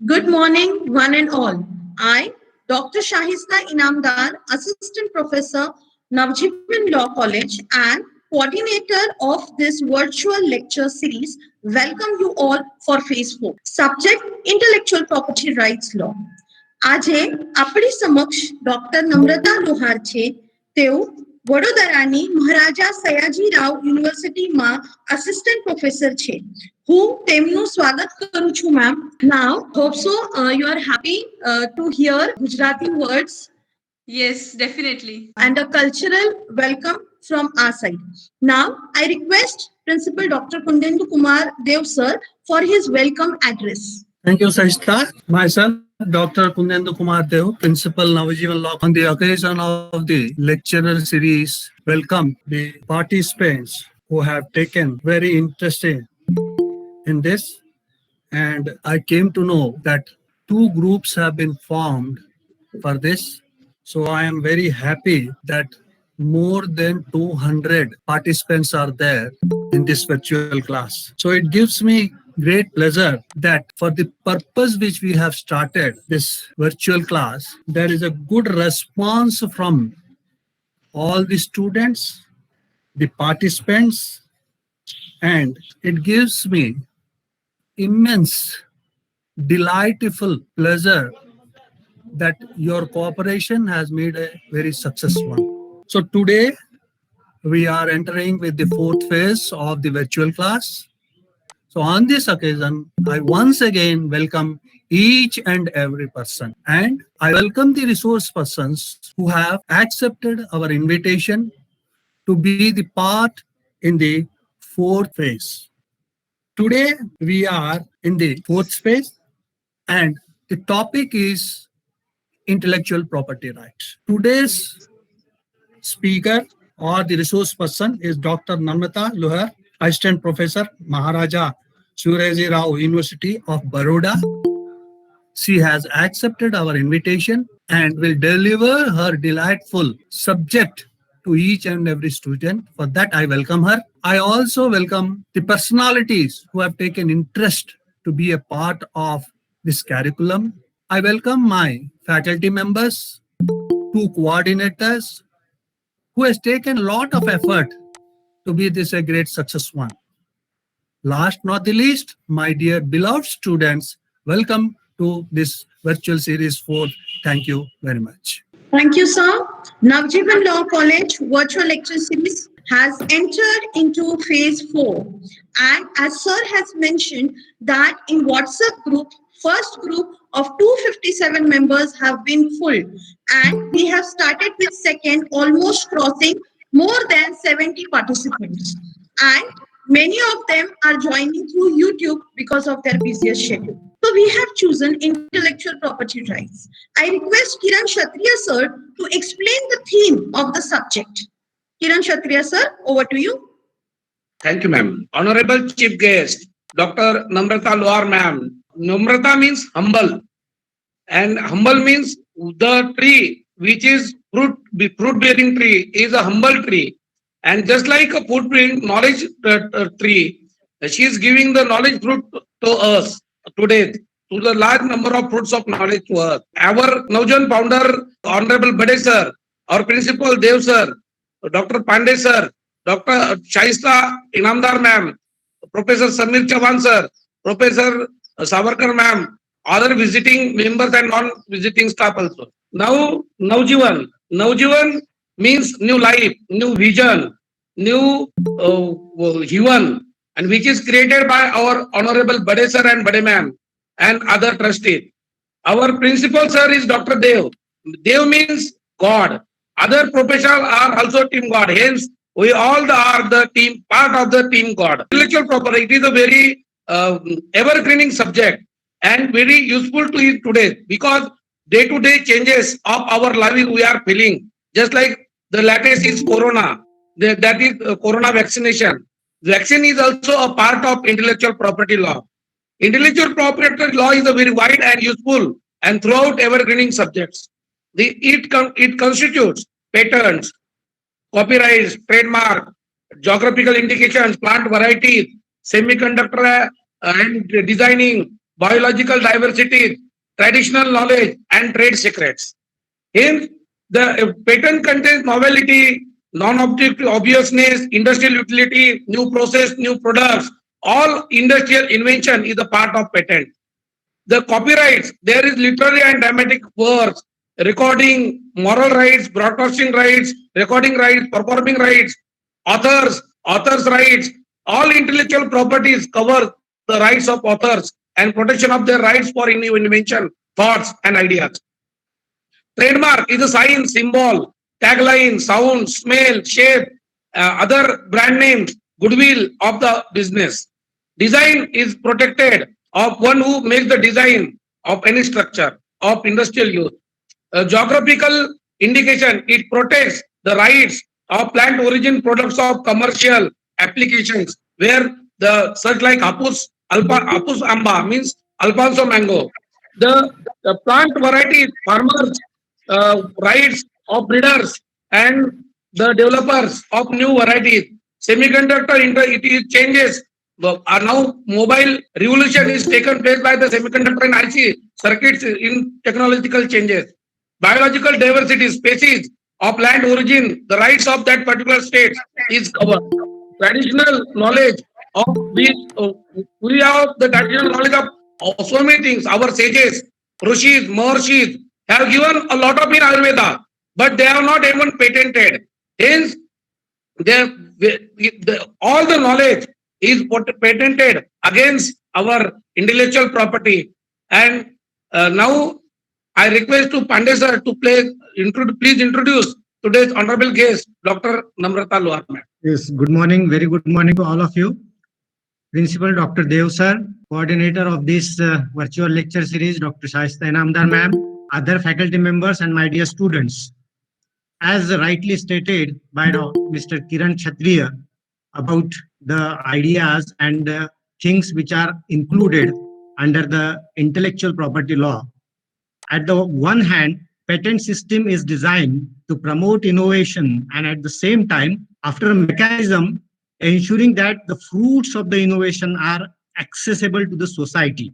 Good morning, one and all. I, Dr. Shahista Inamdar, Assistant Professor, Navjivan Law College, and coordinator of this virtual lecture series, welcome you all for Phase 4. Subject Intellectual Property Rights Law. આજે આપણી સમક્ષ doctor નમ્રતા લોહાર છે. તેઓ વડોદરાની મહારાજા સયાજીરાવ યુનિવર્સિટીમાં assistant professor છે. હું તેમનું સ્વાગત કરું છું ma'am. Now, hope so you are happy to hear Gujarati words. Yes, definitely. And a cultural welcome from our side. Now, I request Principal Dr. Kundendu Kumar Dev sir for his welcome address. Thank you, Sajista. Myself, Dr. Kundendu Kumar Dev, Principal Navajivan Law. On the occasion of the lecturer series, welcome the participants who have taken very interesting in this. And I came to know that two groups have been formed for this. So I am very happy that more than 200 participants are there in this virtual class. So it gives me great pleasure that for the purpose which we have started this virtual class, there is a good response from all the students, the participants, and it gives me immense, delightful pleasure that your cooperation has made a very successful one. So today we are entering with the fourth phase of the virtual class. So on this occasion, I once again welcome each and every person, and I welcome the resource persons who have accepted our invitation to be the part in the fourth phase. Today we are in the fourth phase, and the topic is intellectual property rights. Today's speaker or the resource person is Dr. Namrata Lohar, Assistant Professor, Maharaja Suryaji Rao University of Baroda. She has accepted our invitation and will deliver her delightful subject to each and every student. For that, I welcome her. I also welcome the personalities who have taken interest to be a part of this curriculum. I welcome my faculty members, two coordinators, who has taken a lot of effort to be this a great success one. Last not the least, my dear beloved students, welcome to this virtual series 4. Thank you very much. Thank you, sir. Navjivan Law College virtual lecture series has entered into phase 4. And as sir has mentioned that in WhatsApp group, first group of 257 members have been full. And we have started with second, almost crossing more than 70 participants. And many of them are joining through YouTube because of their busiest schedule. So we have chosen intellectual property rights. I request Kiran Kshatriya sir to explain the theme of the subject. Kiran Kshatriya sir, over to you. Thank you, ma'am. Honorable Chief Guest, Dr. Namrata Lohar, ma'am. Namrata means humble, and humble means the tree which is fruit-bearing tree is a humble tree. And just like a fruit-bearing knowledge tree, she is giving the knowledge fruit to us today, to the large number of fruits of knowledge to us. Our Navjan founder, Honorable Bade sir, our principal Dev sir, Dr. Pandey sir, Dr. Shaista Inamdar ma'am, Professor Samir Chavan sir, Professor Savarkar ma'am, other visiting members and non-visiting staff also. Now, Navjivan. Navjivan means new life, new vision, new Jivan, and which is created by our Honorable Bade sir and Bade ma'am and other trustees. Our principal sir is Dr. Dev. Dev means God. Other professionals are also team God. Hence, we all are the team, part of the team God. Intellectual property, it is a very evergreening subject and very useful to it today, because day-to-day changes of our life we are feeling. Just like the latest is Corona, that is Corona vaccination. Vaccine is also a part of intellectual property law. Intellectual property law is a very wide and useful and throughout evergreening subjects. It constitutes patents, copyrights, trademark, geographical indications, plant varieties, semiconductor and designing, biological diversity, traditional knowledge, and trade secrets. Hence, the patent contains novelty, non-objective obviousness, industrial utility, new process, new products. All industrial invention is a part of patent. The copyrights, there is literary and dramatic works, recording, moral rights, broadcasting rights, recording rights, performing rights, authors' rights. All intellectual properties cover the rights of authors and protection of their rights for new invention, thoughts, and ideas. Trademark is a sign, symbol, tagline, sound, smell, shape, other brand names, goodwill of the business. Design is protected of one who makes the design of any structure of industrial use. Geographical indication, it protects the rights of plant origin products of commercial applications where the such like Hapus amba means Alfonso mango. The plant variety farmers rights of breeders and the developers of new varieties. Semiconductor it is changes. Now mobile revolution is taken place by the semiconductor and IC circuits in technological changes. Biological diversity, species of land origin, the rights of that particular state is covered. Traditional knowledge of we have the traditional knowledge of so many things. Our sages, rishis, maharshis have given a lot of in Ayurveda, but they have not even patented. Hence, all the knowledge is patented against our intellectual property. And now I request to Pandey sir to please introduce today's honorable guest, Dr. Namrata Luhar. Yes, good morning, very good morning to all of you. Principal Dr. Dev sir, coordinator of this virtual lecture series, Dr. Shaista Inamdar ma'am, other faculty members and my dear students. As rightly stated by Mr. Kiran Kshatriya about the ideas and things which are included under the intellectual property law. At the one hand, patent system is designed to promote innovation and at the same time, after a mechanism ensuring that the fruits of the innovation are accessible to the society.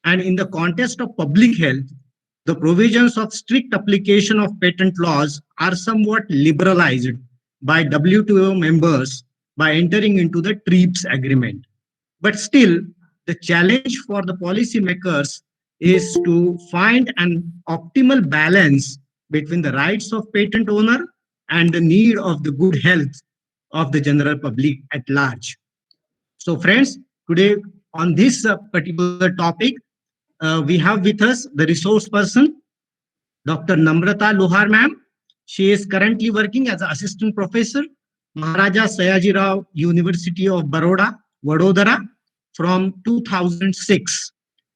And in the context of public health, the provisions of strict application of patent laws are somewhat liberalized by WTO members by entering into the TRIPS agreement. But still, the challenge for the policymakers is to find an optimal balance between the rights of patent owner and the need of the good health of the general public at large. So friends, today on this particular topic, we have with us the resource person, Dr. Namrata Luhar ma'am. She is currently working as an assistant professor, Maharaja Sayaji Rao University of Baroda, Vadodara, from 2006.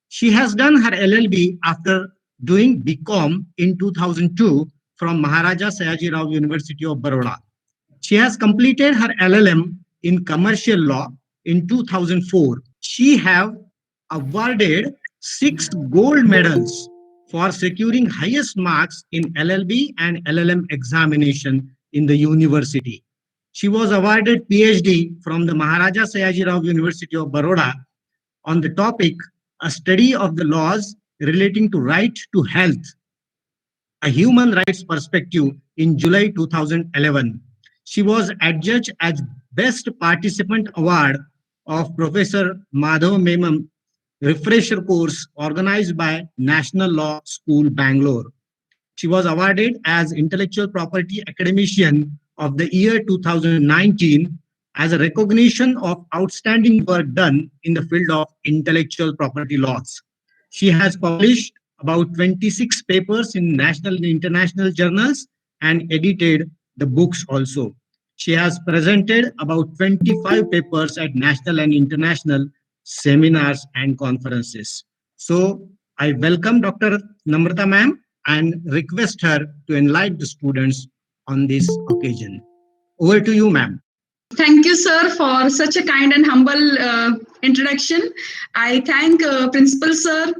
She has done her LLB after doing BCom in 2002 from Maharaja Sayaji Rao University of Baroda. She has completed her LLM in commercial law in 2004. She have awarded 6 gold medals for securing highest marks in LLB and LLM examination in the university. She was awarded PhD from the Maharaja Sayaji Rao University of Baroda on the topic, a study of the laws relating to right to health, a human rights perspective in July 2011. She was adjudged as Best Participant Award of Professor Madhav Memam refresher course organized by National Law School, Bangalore. She was awarded as Intellectual Property Academician of the year 2019 as a recognition of outstanding work done in the field of intellectual property laws. She has published about 26 papers in national and international journals and edited the books also. She has presented about 25 papers at national and international seminars and conferences. So I welcome Dr. Namrata ma'am and request her to enlighten the students on this occasion. Over to you, ma'am. Thank you, sir, for such a kind and humble introduction. I thank Principal Sir,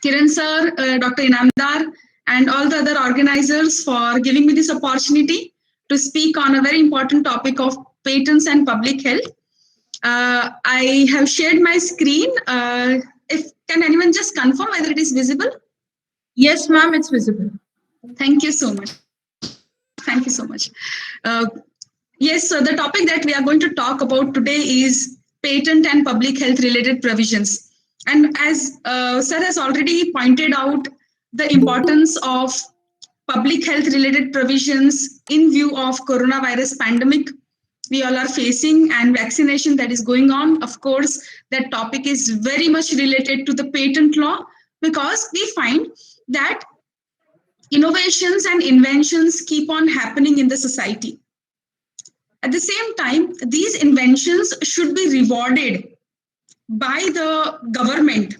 Kiran Sir, Dr. Inamdar, and all the other organizers for giving me this opportunity to speak on a very important topic of patents and public health. I have shared my screen. If Can anyone just confirm whether it is visible? Yes, ma'am, it's visible. Thank you so much. Thank you so much. Yes, so the topic that we are going to talk about today is patent and public health related provisions. And as Sir has already pointed out, the importance of public health related provisions in view of coronavirus pandemic we all are facing and vaccination that is going on. Of course, that topic is very much related to the patent law, because we find that innovations and inventions keep on happening in the society. At the same time, these inventions should be rewarded by the government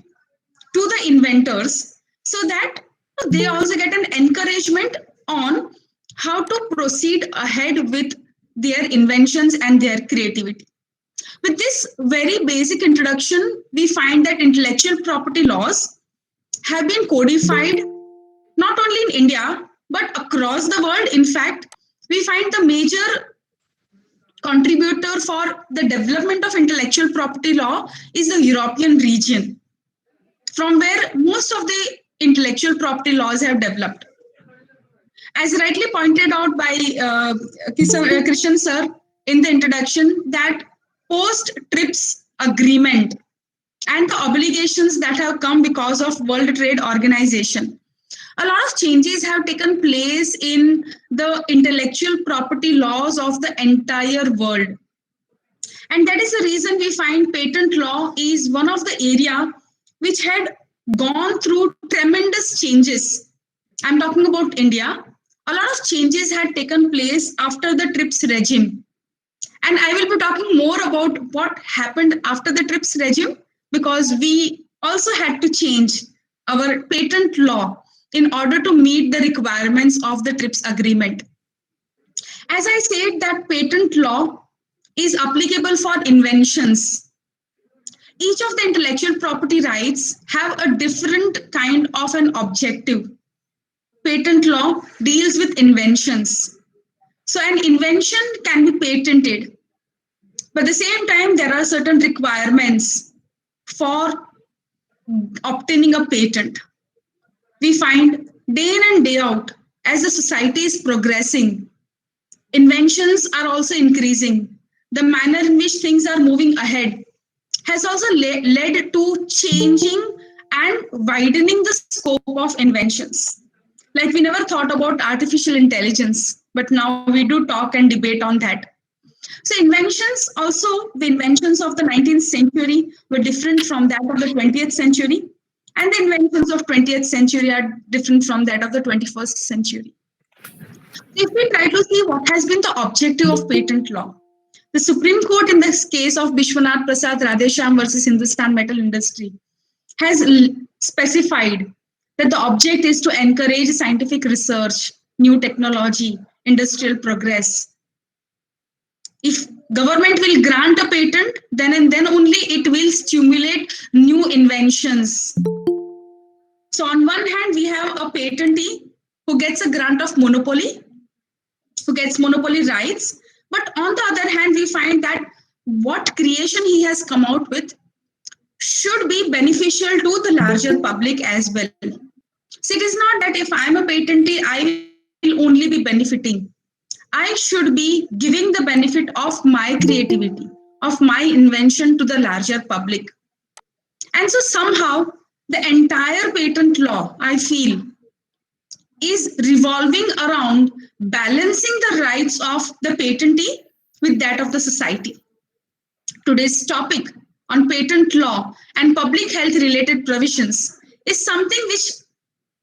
to the inventors, so that they also get an encouragement on how to proceed ahead with their inventions and their creativity. With this very basic introduction, we find that intellectual property laws have been codified not only in India, but across the world. In fact, we find the major contributor for the development of intellectual property law is the European region, from where most of the intellectual property laws have developed. As rightly pointed out by Krishnan sir in the introduction, that post-TRIPS agreement and the obligations that have come because of World Trade Organization, a lot of changes have taken place in the intellectual property laws of the entire world. And that is the reason we find patent law is one of the area which had gone through tremendous changes. I'm talking about India. A lot of changes had taken place after the TRIPS regime. And I will be talking more about what happened after the TRIPS regime, because we also had to change our patent law in order to meet the requirements of the TRIPS agreement. As I said, that patent law is applicable for inventions. Each of the intellectual property rights have a different kind of an objective. Patent law deals with inventions. So an invention can be patented, but at the same time, there are certain requirements for obtaining a patent. We find day in and day out, as the society is progressing, inventions are also increasing. The manner in which things are moving ahead has also led to changing and widening the scope of inventions. Like, we never thought about artificial intelligence, but now we do talk and debate on that. So inventions also, the inventions of the 19th century were different from that of the 20th century. And the inventions of 20th century are different from that of the 21st century. If we try to see what has been the objective of patent law, the Supreme Court in this case of Bishwanath Prasad Radheshyam versus Hindustan Metal Industry has specified that the object is to encourage scientific research, new technology, industrial progress. If government will grant a patent, then and then only it will stimulate new inventions. So on one hand, we have a patentee who gets a grant of monopoly, who gets monopoly rights. But on the other hand, we find that what creation he has come out with should be beneficial to the larger public as well. So it is not that if I'm a patentee, I will only be benefiting. I should be giving the benefit of my creativity, of my invention to the larger public. And so somehow the entire patent law, I feel, is revolving around balancing the rights of the patentee with that of the society. Today's topic on patent law and public health related provisions is something which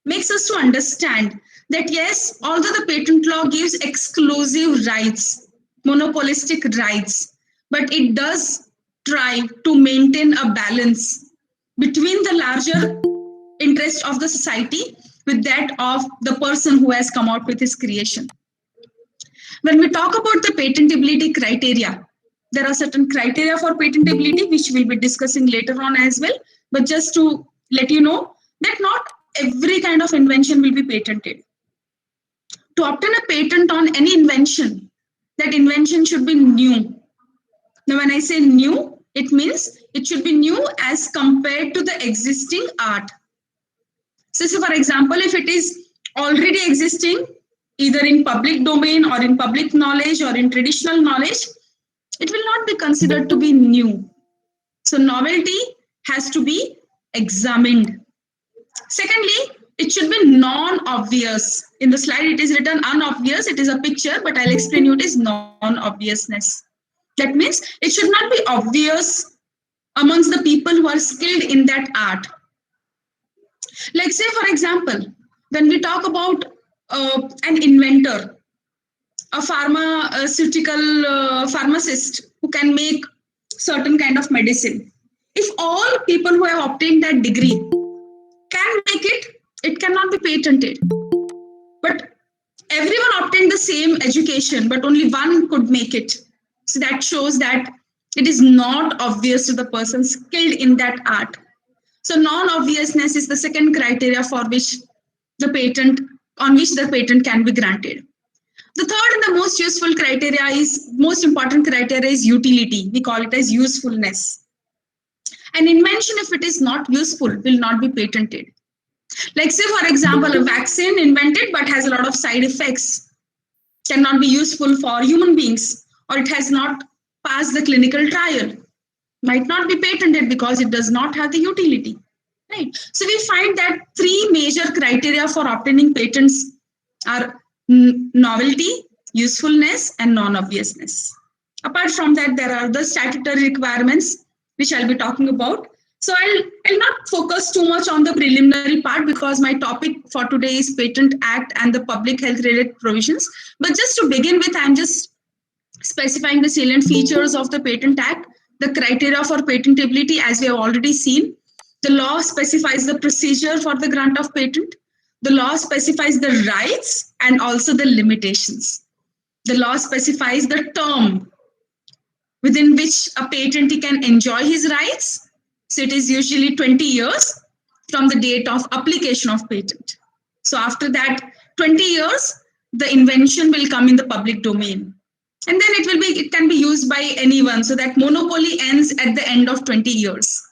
makes us to understand that yes, although the patent law gives exclusive rights, monopolistic rights, but it does try to maintain a balance between the larger interest of the society with that of the person who has come out with his creation. When we talk about the patentability criteria, there are certain criteria for patentability, which we'll be discussing later on as well. But just to let you know that not every kind of invention will be patented. To obtain a patent on any invention, that invention should be new. Now, when I say new, it means it should be new as compared to the existing art. So for example, if it is already existing, either in public domain or in public knowledge or in traditional knowledge, it will not be considered to be new. So novelty has to be examined. Secondly, it should be non-obvious. In the slide, it is written unobvious. It is a picture, but I'll explain you it is non-obviousness. That means it should not be obvious amongst the people who are skilled in that art. Like say, for example, when we talk about an inventor, a pharmacist who can make certain kind of medicine. If all people who have obtained that degree can make it, it cannot be patented. But everyone obtained the same education, but only one could make it. So that shows that it is not obvious to the person skilled in that art. So non-obviousness is the second criteria for which the patent, on which the patent can be granted. The third and the most useful criteria is, most important criteria is utility. We call it as usefulness. An invention, if it is not useful, will not be patented. Like say, for example, a vaccine invented but has a lot of side effects, cannot be useful for human beings, or it has not passed the clinical trial, might not be patented because it does not have the utility. Right? So we find that three major criteria for obtaining patents are novelty, usefulness, and non-obviousness. Apart from that, there are the statutory requirements, which I'll be talking about. So I'll not focus too much on the preliminary part because my topic for today is Patent Act and the public health related provisions. But just to begin with, I'm just specifying the salient features of the Patent Act, the criteria for patentability, as we have already seen. The law specifies the procedure for the grant of patent. The law specifies the rights and also the limitations. The law specifies the term within which a patentee can enjoy his rights. So it is usually 20 years from the date of application of patent. So after that 20 years, the invention will come in the public domain. And then it can be used by anyone. So that monopoly ends at the end of 20 years.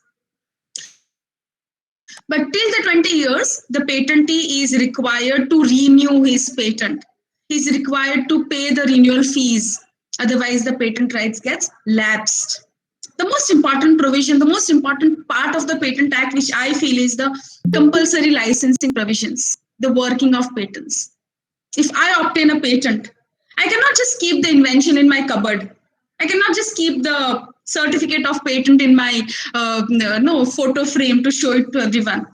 But till the 20 years, the patentee is required to renew his patent. He's required to pay the renewal fees. Otherwise, the patent rights gets lapsed. The most important provision, the most important part of the Patent Act, which I feel is the compulsory licensing provisions, the working of patents. If I obtain a patent, I cannot just keep the invention in my cupboard. I cannot just keep the certificate of patent in my photo frame to show it to everyone.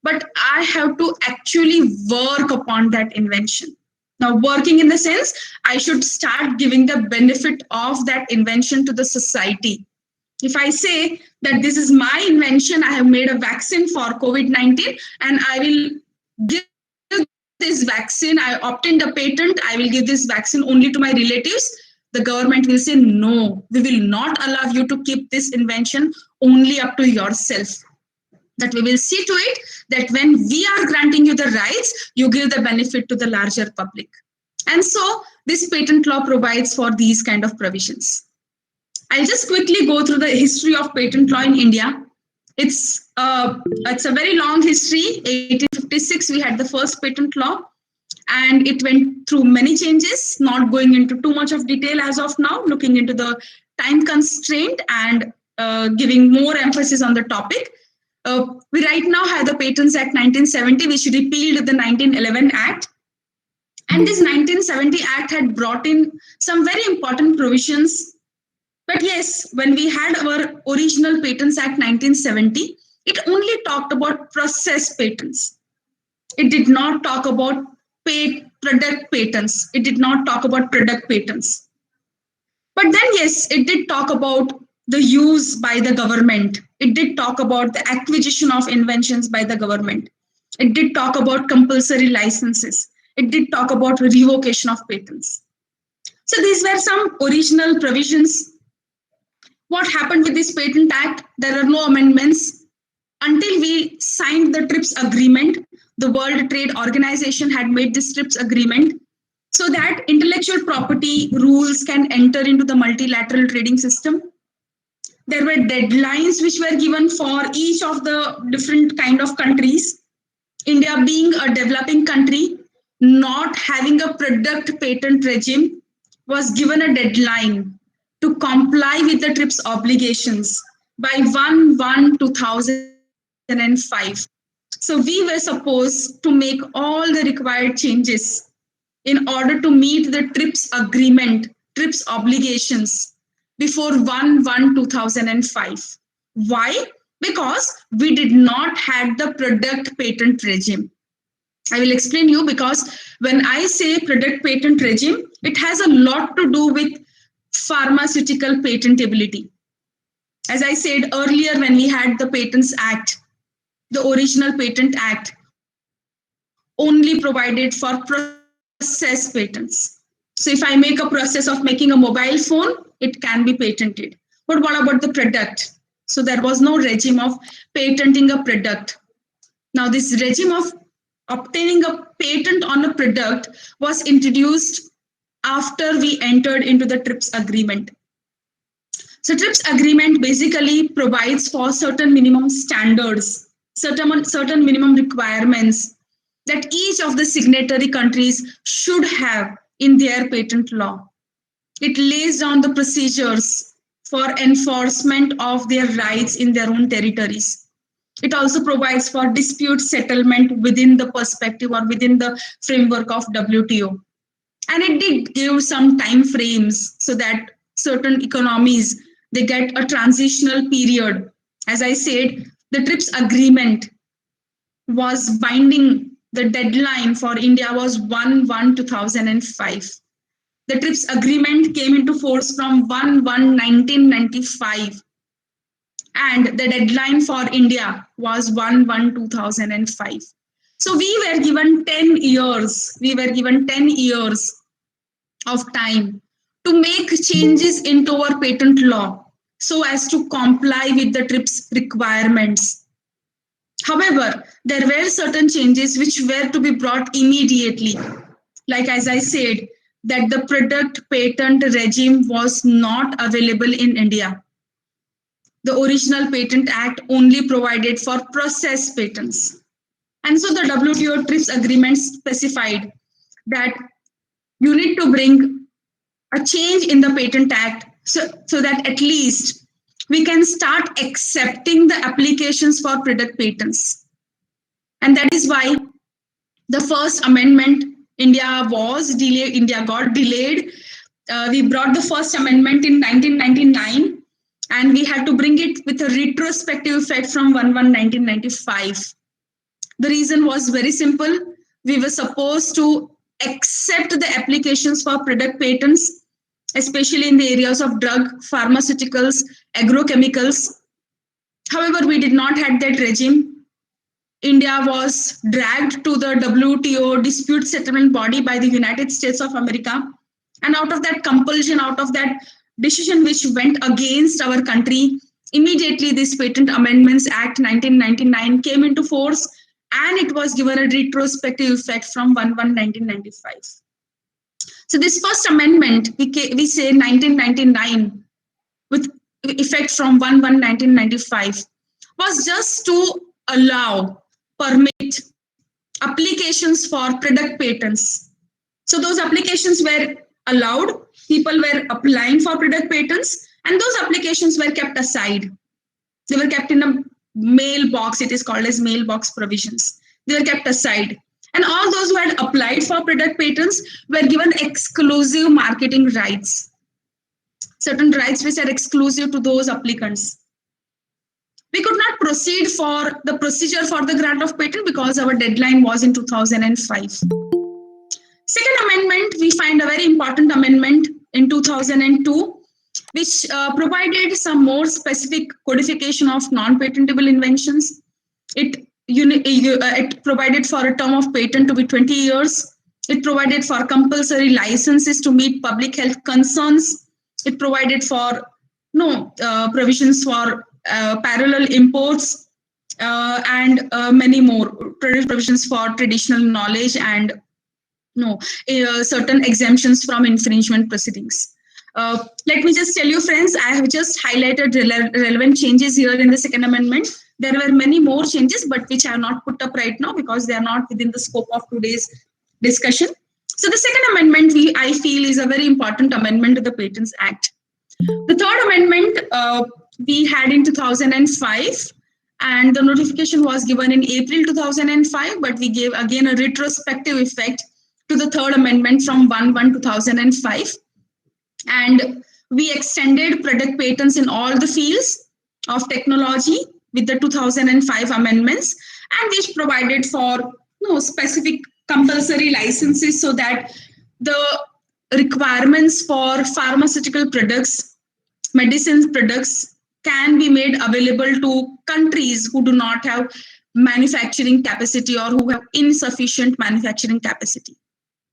But I have to actually work upon that invention. Now, working in the sense, I should start giving the benefit of that invention to the society. If I say that this is my invention, I have made a vaccine for COVID-19 and I will give this vaccine, I obtained a patent, I will give this vaccine only to my relatives, the government will say, no, we will not allow you to keep this invention only up to yourself. That we will see to it that when we are granting you the rights, you give the benefit to the larger public. And so this patent law provides for these kind of provisions. I'll just quickly go through the history of patent law in India. It's a very long history. 1856, we had the first patent law, and it went through many changes, not going into too much of detail as of now, looking into the time constraint and giving more emphasis on the topic. We right now have the Patents Act 1970, which repealed the 1911 Act. And this 1970 Act had brought in some very important provisions. But yes, when we had our original Patents Act 1970, it only talked about process patents. It did not talk about product patents. It did not talk about product patents. But then, yes, it did talk about the use by the government. It did talk about the acquisition of inventions by the government. It did talk about compulsory licenses. It did talk about revocation of patents. So these were some original provisions. What happened with this Patent Act? There are no amendments. Until we signed the TRIPS agreement, the World Trade Organization had made this TRIPS agreement so that intellectual property rules can enter into the multilateral trading system. There were deadlines which were given for each of the different kind of countries. India being a developing country, not having a product patent regime, was given a deadline to comply with the TRIPS obligations by 1/1/2005. So we were supposed to make all the required changes in order to meet the TRIPS agreement, TRIPS obligations before 1/1/2005. Why? Because we did not have the product patent regime. I will explain you, because when I say product patent regime, it has a lot to do with pharmaceutical patentability. As I said earlier, when we had the Patents Act, the original Patent Act only provided for process patents. So if I make a process of making a mobile phone, it can be patented. But what about the product? So there was no regime of patenting a product. Now this regime of obtaining a patent on a product was introduced after we entered into the TRIPS agreement. So TRIPS agreement basically provides for certain minimum standards, certain minimum requirements that each of the signatory countries should have in their patent law. It lays down the procedures for enforcement of their rights in their own territories. It also provides for dispute settlement within the perspective or within the framework of WTO. And it did give some time frames so that certain economies, they get a transitional period. As I said, the TRIPS agreement was binding. The deadline for India was 1/1/2005. The TRIPS agreement came into force from 1/1/1995. And the deadline for India was 1/1/2005. So we were given 10 years. We were given 10 years of time to make changes into our patent law so as to comply with the TRIPS requirements. However, there were certain changes which were to be brought immediately. Like as I said, that the product patent regime was not available in India. The original Patent Act only provided for process patents. And so the WTO TRIPS agreement specified that you need to bring a change in the Patent Act so that at least we can start accepting the applications for product patents. And that is why the first amendment, India got delayed. We brought the first amendment in 1999. And we had to bring it with a retrospective effect from 1/1/1995. The reason was very simple. We were supposed to accept the applications for product patents, especially in the areas of drug, pharmaceuticals, agrochemicals. However, we did not have that regime. India was dragged to the WTO dispute settlement body by the United States of America. And out of that compulsion, out of that decision which went against our country, immediately this Patent Amendments Act 1999 came into force, and it was given a retrospective effect from 1/1/1995. So this first amendment, we say 1999, with effect from 1/1/1995, was just to permit applications for product patents. So those applications were allowed, people were applying for product patents, and those applications were kept aside. They were kept in a mailbox. It is called as mailbox provisions. They were kept aside. And all those who had applied for product patents were given exclusive marketing rights. Certain rights which are exclusive to those applicants. We could not proceed for the procedure for the grant of patent because our deadline was in 2005. Second amendment, we find a very important amendment in 2002, which provided some more specific codification of non-patentable inventions. It provided for a term of patent to be 20 years. It provided for compulsory licenses to meet public health concerns. It provided for provisions for parallel imports and many more provisions for traditional knowledge and certain exemptions from infringement proceedings. Let me just tell you, friends, I have just highlighted relevant changes here in the second amendment. There were many more changes, but which I have not put up right now because they are not within the scope of today's discussion. So the second amendment, I feel, is a very important amendment to the Patents Act. The third amendment we had in 2005, and the notification was given in April 2005, but we gave again a retrospective effect to the third amendment from 1/1/2005. And we extended product patents in all the fields of technology with the 2005 amendments, and which provided for specific compulsory licenses so that the requirements for pharmaceutical products, medicines products can be made available to countries who do not have manufacturing capacity or who have insufficient manufacturing capacity.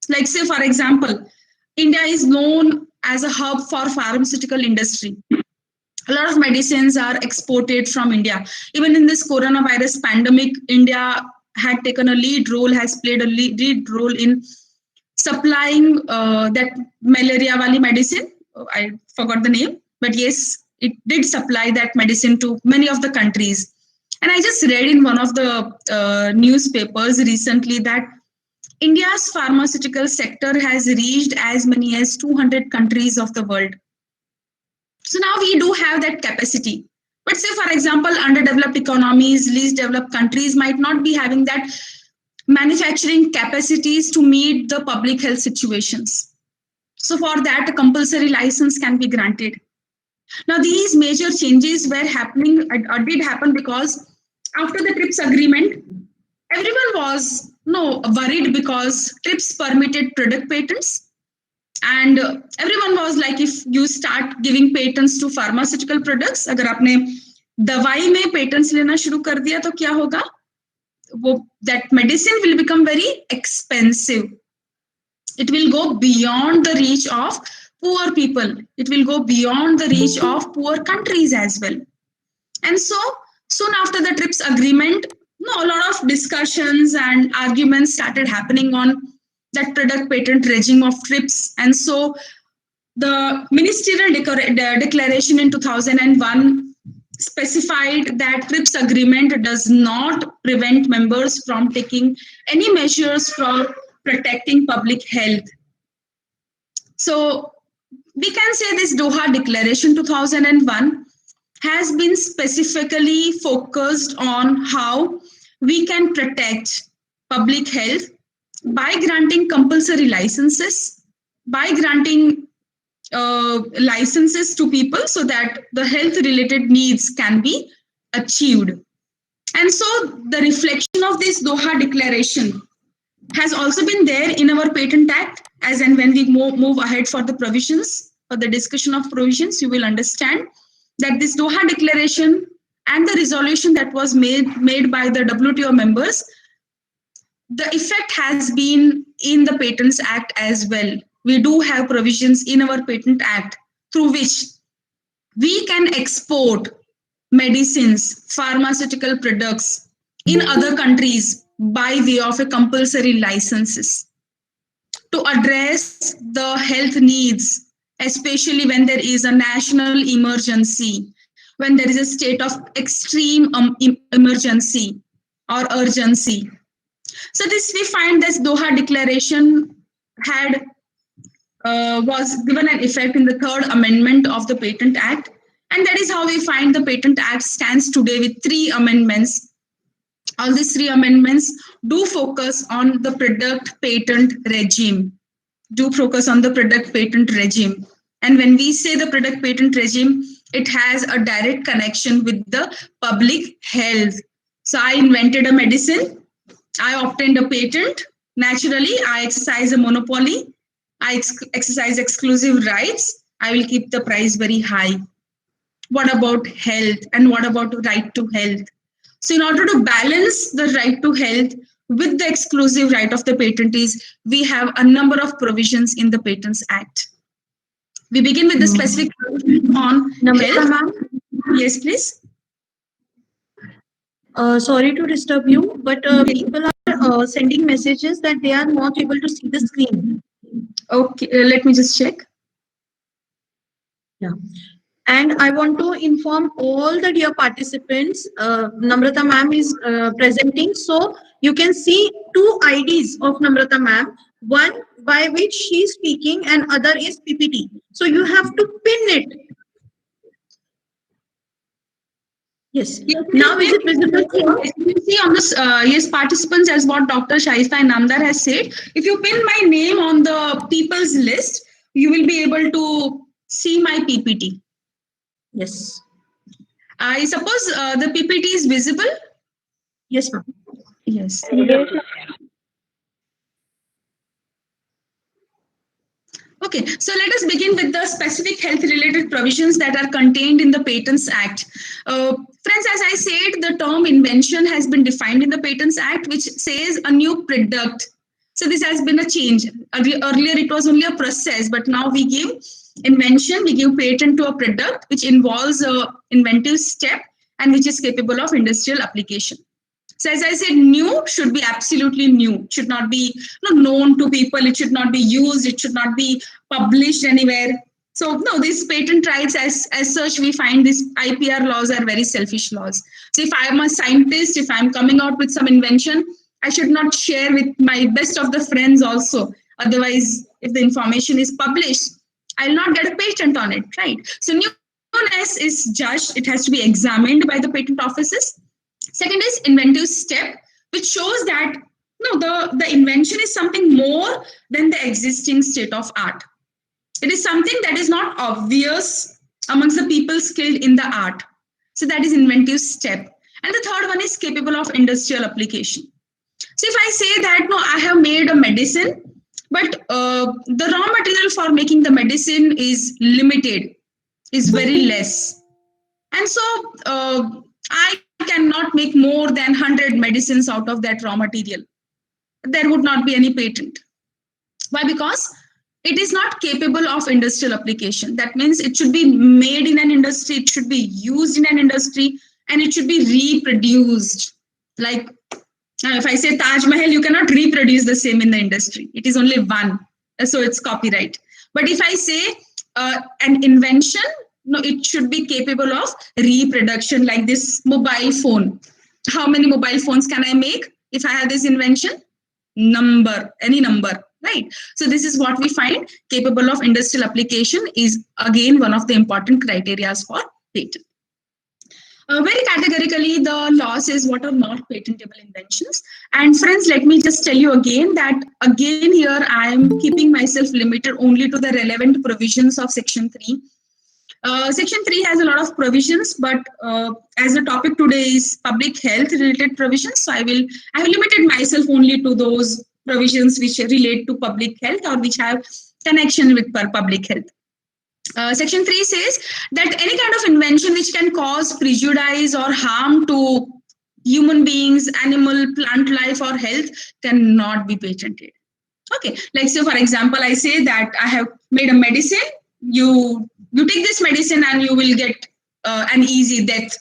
Like, say, for example, India is known as a hub for pharmaceutical industry. A lot of medicines are exported from India. Even in this coronavirus pandemic, India had taken a lead role, has played a lead role in supplying that malaria wali medicine. I forgot the name, but yes, it did supply that medicine to many of the countries. And I just read in one of the newspapers recently that India's pharmaceutical sector has reached as many as 200 countries of the world. So now we do have that capacity. But say, for example, underdeveloped economies, least developed countries might not be having that manufacturing capacities to meet the public health situations. So for that, a compulsory license can be granted. Now, these major changes were happening, or did happen, because after the TRIPS agreement, everyone was worried because TRIPS permitted product patents. And everyone was like, if you start giving patents to pharmaceutical products, अगर आपने दवाई में patents लेना शुरू कर दिया तो क्या होगा? That medicine will become very expensive. It will go beyond the reach of poor people. It will go beyond the reach of poor countries as well. And so soon after the TRIPS agreement, a lot of discussions and arguments started happening on that product patent regime of TRIPS. And so the ministerial declaration in 2001 specified that TRIPS agreement does not prevent members from taking any measures for protecting public health. So we can say this Doha Declaration 2001 has been specifically focused on how we can protect public health by granting compulsory licenses, by granting licenses to people so that the health related needs can be achieved. And so the reflection of this Doha Declaration has also been there in our Patent Act, as and when we move ahead for the provisions, for the discussion of provisions, you will understand that this Doha Declaration and the resolution that was made by the WTO members, the effect has been in the Patents Act as well. We do have provisions in our Patent Act through which we can export medicines, pharmaceutical products in other countries by way of a compulsory licenses to address the health needs, especially when there is a national emergency, when there is a state of extreme emergency or urgency. So this, we find this Doha Declaration had was given an effect in the third amendment of the Patent Act, and that is how we find the Patent Act stands today with 3 amendments. All these 3 amendments do focus on the product patent regime, And when we say the product patent regime, it has a direct connection with the public health. So I invented a medicine, I obtained a patent, naturally I exercise a monopoly, I exercise exclusive rights, I will keep the price very high. What about health, and what about right to health? So in order to balance the right to health with the exclusive right of the patentees, we have a number of provisions in the Patents Act. We begin with the specific provision on health. Ma'am? Yes, please. Sorry to disturb you, but people are sending messages that they are not able to see the screen. Okay, let me just check. Yeah. And I want to inform all the dear participants, Namrata ma'am is presenting. So you can see two IDs of Namrata ma'am, one by which she is speaking and other is PPT. So you have to pin it. Yes. Yes, Now is it visible here? Yes, you see on this, yes, participants, as what Dr. Shaista Inamdar has said, if you pin my name on the people's list, you will be able to see my PPT. Yes. I suppose the PPT is visible. Yes, ma'am. Yes. Okay, so let us begin with the specific health related provisions that are contained in the Patents Act. Friends, as I said, the term invention has been defined in the Patents Act, which says a new product. So this has been a change. Earlier it was only a process, but now we give invention, we give patent to a product which involves a inventive step and which is capable of industrial application. So as I said, new should be absolutely new. It should not be known to people. It should not be used. It should not be published anywhere. So no, these patent rights as such, we find these IPR laws are very selfish laws. So if I am a scientist, if I'm coming out with some invention, I should not share with my best of the friends also. Otherwise, if the information is published, I'll not get a patent on it, right? So newness is judged. It has to be examined by the patent offices. Second is inventive step, which shows that the invention is something more than the existing state of art. It is something that is not obvious amongst the people skilled in the art. So that is inventive step. And the third one is capable of industrial application. So if I say that I have made a medicine, but the raw material for making the medicine is limited, is very less. And so I cannot make more than 100 medicines out of that raw material. There would not be any patent. Why? Because it is not capable of industrial application. That means it should be made in an industry, it should be used in an industry, and it should be reproduced. Like if I say Taj Mahal, you cannot reproduce the same in the industry. It is only one. So it's copyright. But if I say an invention, it should be capable of reproduction, like this mobile phone. How many mobile phones can I make if I have this invention? Any number, right? So this is what we find capable of industrial application is again one of the important criteria for patent. Very categorically, the law says what are not patentable inventions. And friends, let me just tell you again that again here I am keeping myself limited only to the relevant provisions of Section 3. Section 3 has a lot of provisions, but as the topic today is public health related provisions, so I have limited myself only to those provisions which relate to public health or which have connection with public health. Section 3 says that any kind of invention which can cause prejudice or harm to human beings, animal, plant life or health cannot be patented. Okay, like so for example, I say that I have made a medicine, you take this medicine and you will get an easy death.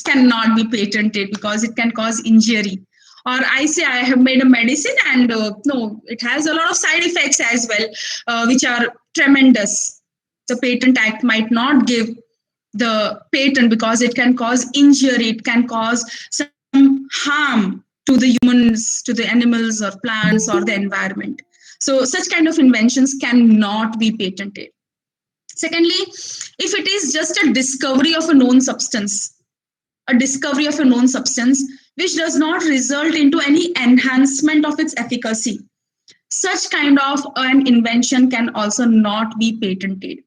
Cannot be patented because it can cause injury. Or I say I have made a medicine and it has a lot of side effects as well, which are tremendous. The Patent Act might not give the patent because it can cause injury, it can cause some harm to the humans, to the animals or plants or the environment. So such kind of inventions cannot be patented. Secondly, if it is just a discovery of a known substance which does not result into any enhancement of its efficacy, such kind of an invention can also not be patented.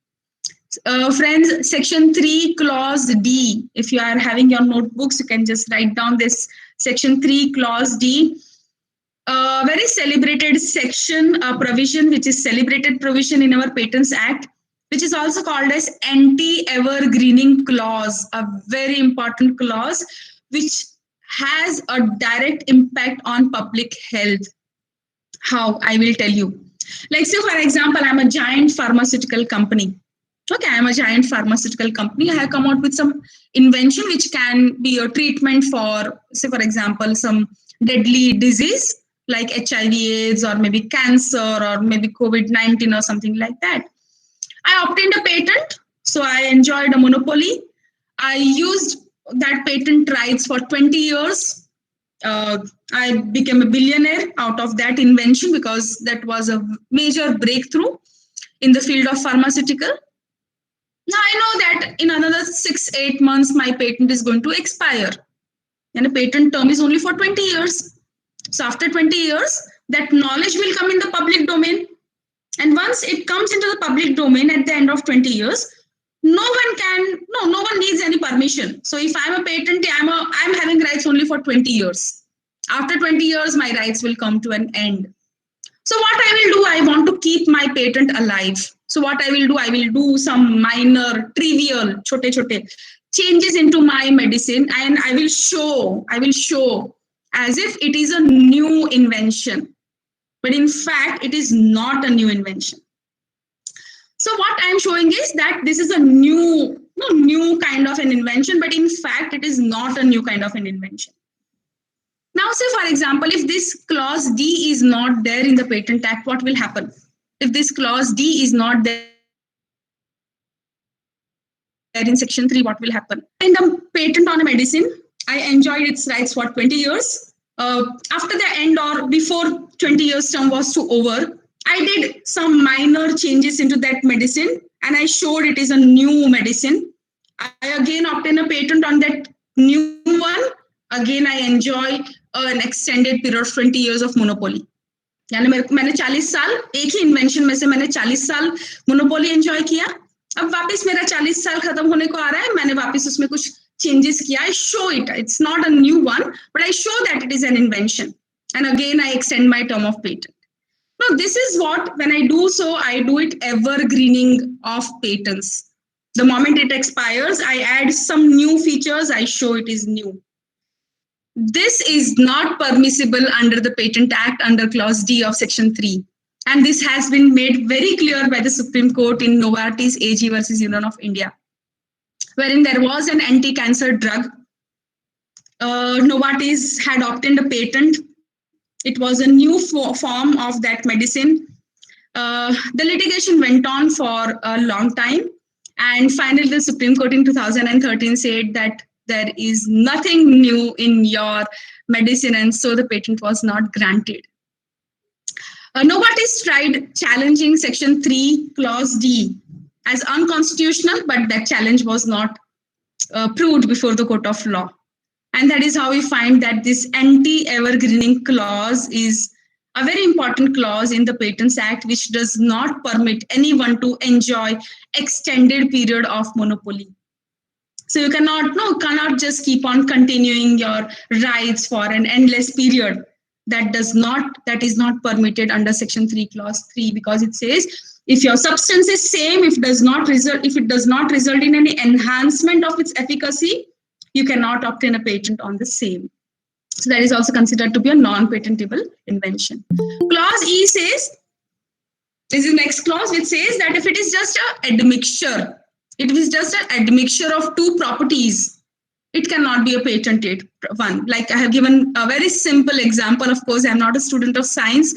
Friends, Section 3, Clause D. If you are having your notebooks, you can just write down this Section 3, Clause D. Very celebrated section, provision, which is celebrated provision in our Patents Act, which is also called as anti-evergreening clause, a very important clause which has a direct impact on public health. How? I will tell you. Like, say, for example, I'm a giant pharmaceutical company. Okay, I'm a giant pharmaceutical company. I have come out with some invention which can be a treatment for, say, for example, some deadly disease like HIV/AIDS or maybe cancer or maybe COVID-19 or something like that. I obtained a patent. So I enjoyed a monopoly. I used that patent rights for 20 years. I became a billionaire out of that invention because that was a major breakthrough in the field of pharmaceutical. Now I know that in another 6-8 months, my patent is going to expire. And a patent term is only for 20 years. So after 20 years, that knowledge will come in the public domain. And once it comes into the public domain at the end of 20 years, no one needs any permission. So if I'm a patentee, I'm having rights only for 20 years. After 20 years, my rights will come to an end. So what I will do, I want to keep my patent alive. So what I will do some minor, trivial, chote changes into my medicine, and I will show as if it is a new invention. But in fact, it is not a new invention. So what I am showing is that this is a new kind of an invention, but in fact, it is not a new kind of an invention. Now, say for example, if this clause D is not there in the Patent Act, what will happen? If this clause D is not there in section 3, what will happen? In the patent on a medicine, I enjoyed its rights for 20 years. After the end or before 20 years term was to over, I did some minor changes into that medicine and I showed it is a new medicine. I again obtained a patent on that new one. Again, I enjoy an extended period of 20 years of monopoly. यानी मैंने 40 साल एक ही invention में से मैंने 40 साल monopoly enjoy किया. अब वापस मेरा 40 साल खत्म होने को आ रहा है, मैंने वापस उसमें कुछ changes किया. I show it. It's not a new one, but I show that it is an invention. And again, I extend my term of patent. Now, this is what, when I do so, I do it evergreening of patents. The moment it expires, I add some new features, I show it is new. This is not permissible under the Patent Act under Clause D of Section 3. And this has been made very clear by the Supreme Court in Novartis AG versus Union of India, wherein there was an anti-cancer drug. Novartis had obtained a patent. It was a new form of that medicine. The litigation went on for a long time. And finally, the Supreme Court in 2013 said that there is nothing new in your medicine, and so the patent was not granted. Novartis tried challenging Section 3, Clause D as unconstitutional, but that challenge was not proved before the court of law. And that is how we find that this anti-evergreening clause is a very important clause in the Patents Act, which does not permit anyone to enjoy extended period of monopoly. So you cannot just keep on continuing your rights for an endless period. That is not permitted under Section 3, Clause 3, because it says if your substance is same, if it does not result in any enhancement of its efficacy, you cannot obtain a patent on the same. So that is also considered to be a non-patentable invention. Clause E says, this is the next clause, which says that if it is just an admixture, of two properties, it cannot be a patented one. Like I have given a very simple example. Of course, I am not a student of science,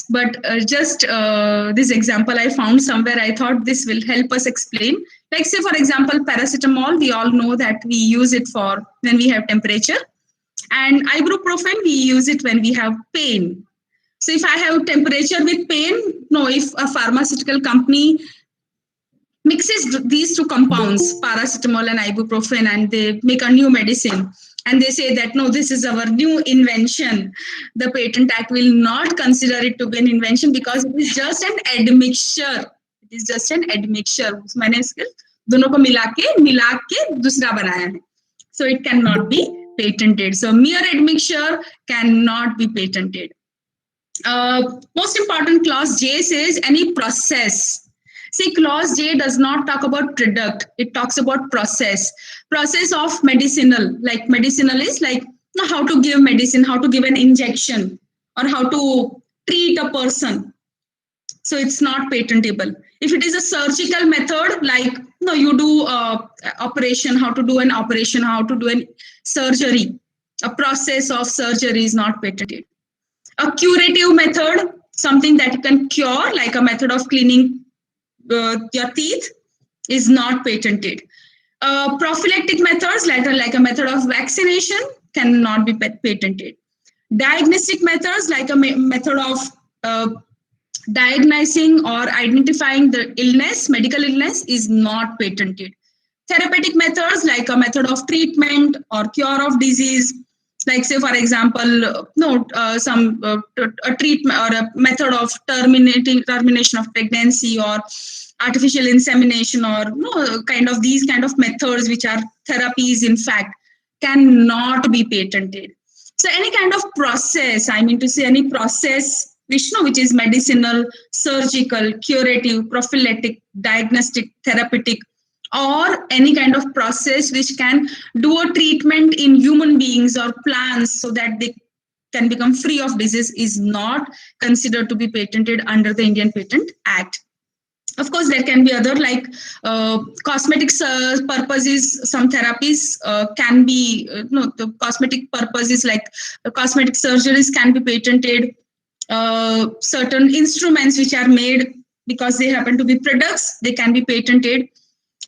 but this example I found somewhere. I thought this will help us explain. Like say, for example, paracetamol, we all know that we use it for when we have temperature. And ibuprofen, we use it when we have pain. So if I have temperature with pain, if a pharmaceutical company mixes these two compounds, paracetamol and ibuprofen, and they make a new medicine, and they say that, no, this is our new invention, the Patent Act will not consider it to be an invention because it is just an admixture. It is just an admixture. मैंने इसके दोनों को मिला के दूसरा बनाया है. So it cannot be patented. So mere admixture cannot be patented. Most important, Clause J says any process. See, Clause J does not talk about product. It talks about process. Process of medicinal. Like medicinal is like how to give medicine, how to give an injection, or how to treat a person. So it's not patentable. If it is a surgical method, like you do operation, how to do an operation, how to do a surgery, a process of surgery is not patented. A curative method, something that you can cure, like a method of cleaning your teeth, is not patented. Prophylactic methods, like a method of vaccination, cannot be patented. Diagnostic methods, like a method of diagnosing or identifying the illness, medical illness, is not patented. Therapeutic methods, like a method of treatment or cure of disease, like say for example, a treatment or a method of termination of pregnancy or artificial insemination, or kind of these kind of methods which are therapies, in fact, cannot be patented. So any kind of process, I mean to say any process which is medicinal, surgical, curative, prophylactic, diagnostic, therapeutic, or any kind of process which can do a treatment in human beings or plants so that they can become free of disease, is not considered to be patented under the Indian Patent Act. Of course, there can be other, like cosmetics purposes. Some therapies can be, the cosmetic purposes, like cosmetic surgeries can be patented. Certain instruments which are made because they happen to be products, they can be patented.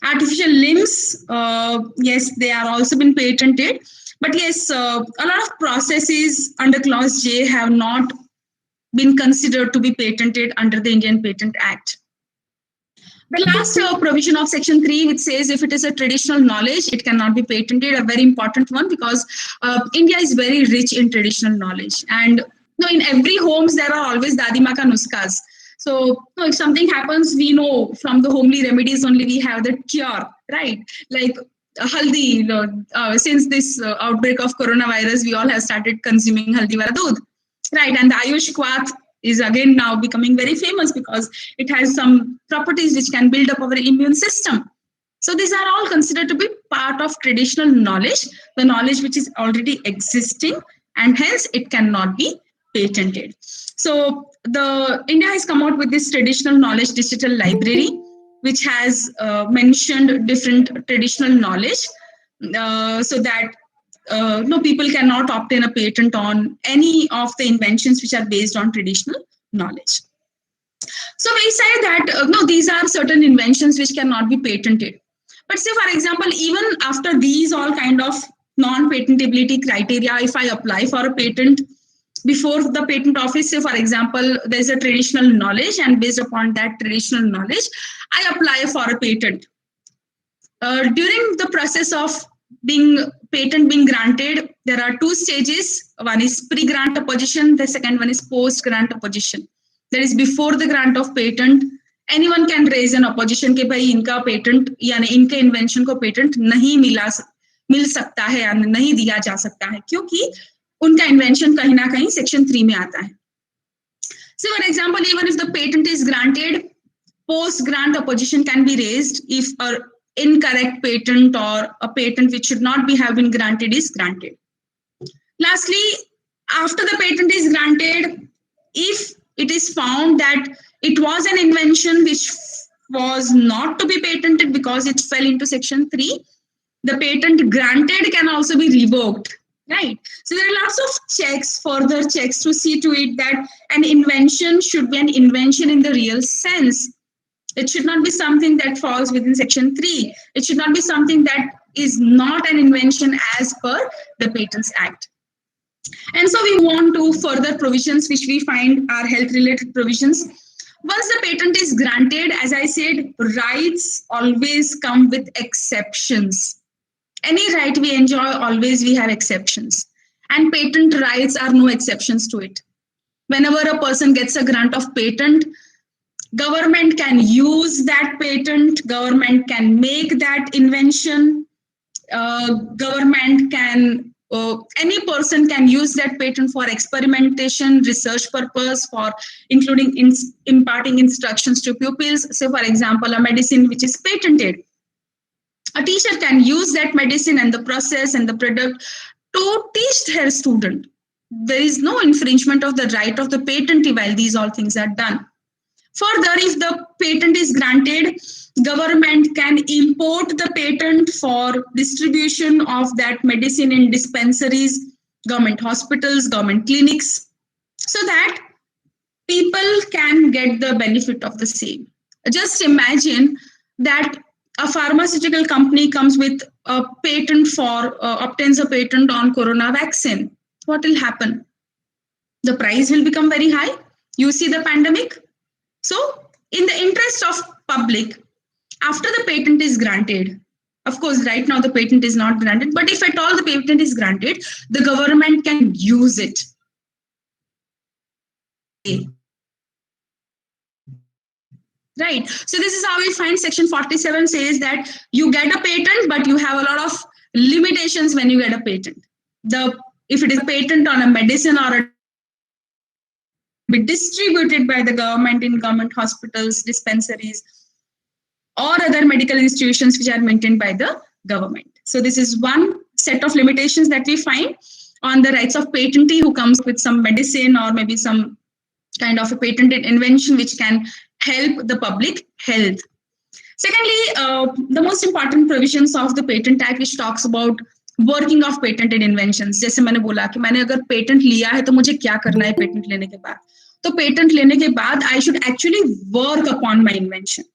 Artificial limbs, yes, they are also been patented. But yes, a lot of processes under Clause J have not been considered to be patented under the Indian Patent Act. The last provision of Section 3, which says if it is a traditional knowledge, it cannot be patented, a very important one, because India is very rich in traditional knowledge. And in every homes, there are always Dadima ka nuskas. So if something happens, we know from the homely remedies only we have the cure, right? Like haldi, since this outbreak of coronavirus, we all have started consuming haldi wala doodh, right? And the Ayush Kwath is again now becoming very famous because it has some properties which can build up our immune system. So these are all considered to be part of traditional knowledge, the knowledge which is already existing, and hence it cannot be patented. So India has come out with this traditional knowledge digital library, which has mentioned different traditional knowledge, so that people cannot obtain a patent on any of the inventions which are based on traditional knowledge. So we say that these are certain inventions which cannot be patented. But say, for example, even after these all kind of non-patentability criteria, if I apply for a patent before the patent office, say for example, there's a traditional knowledge, and based upon that traditional knowledge, I apply for a patent. During the process of patent being granted, there are two stages. One is pre-grant opposition. The second one is post-grant opposition. That is before the grant of patent. Anyone can raise an opposition कि भाई इनका patent यानी इनके invention को patent नहीं मिल सकता है या नहीं दिया जा सकता है, क्योंकि उनका invention कहीं ना कहीं Section 3 में आता है. So for example, even if the patent is granted, post-grant opposition can be raised if an incorrect patent or a patent which should not have been granted is granted. Lastly, after the patent is granted, if it is found that it was an invention which was not to be patented because it fell into Section 3, the patent granted can also be revoked, right? So there are lots of checks, further checks, to see to it that an invention should be an invention in the real sense. It should not be something that falls within Section 3. It should not be something that is not an invention as per the Patents Act. And so we want to further provisions which we find are health-related provisions. Once the patent is granted, as I said, rights always come with exceptions. Any right we enjoy, always we have exceptions. And patent rights are no exceptions to it. Whenever a person gets a grant of patent, government can use that patent, government can make that invention, government can, any person can use that patent for experimentation, research purpose, for including imparting instructions to pupils. Say, for example, a medicine which is patented. A teacher can use that medicine and the process and the product to teach her student. There is no infringement of the right of the patentee while these all things are done. Further, if the patent is granted, government can import the patent for distribution of that medicine in dispensaries, government hospitals, government clinics, so that people can get the benefit of the same. Just imagine that a pharmaceutical company comes with a patent for, obtains a patent on corona vaccine, what will happen? The price will become very high. You see the pandemic. So in the interest of public, after the patent is granted, of course, right now the patent is not granted, but if at all the patent is granted, the government can use it. Right. So this is how we find section 47 says that you get a patent, but you have a lot of limitations when you get a patent. If it is a patent on a medicine or a be distributed by the government in government hospitals, dispensaries, or other medical institutions which are maintained by the government. So this is one set of limitations that we find on the rights of patentee who comes with some medicine or maybe some kind of a patented invention which can help the public health. Secondly, the most important provisions of the Patent Act which talks about working of patented inventions. जैसे मैंने बोला कि मैंने अगर patent लिया है तो मुझे क्या करना है पेटेंट लेने के बाद. तो पेटेंट लेने के बाद I should actually work upon my invention.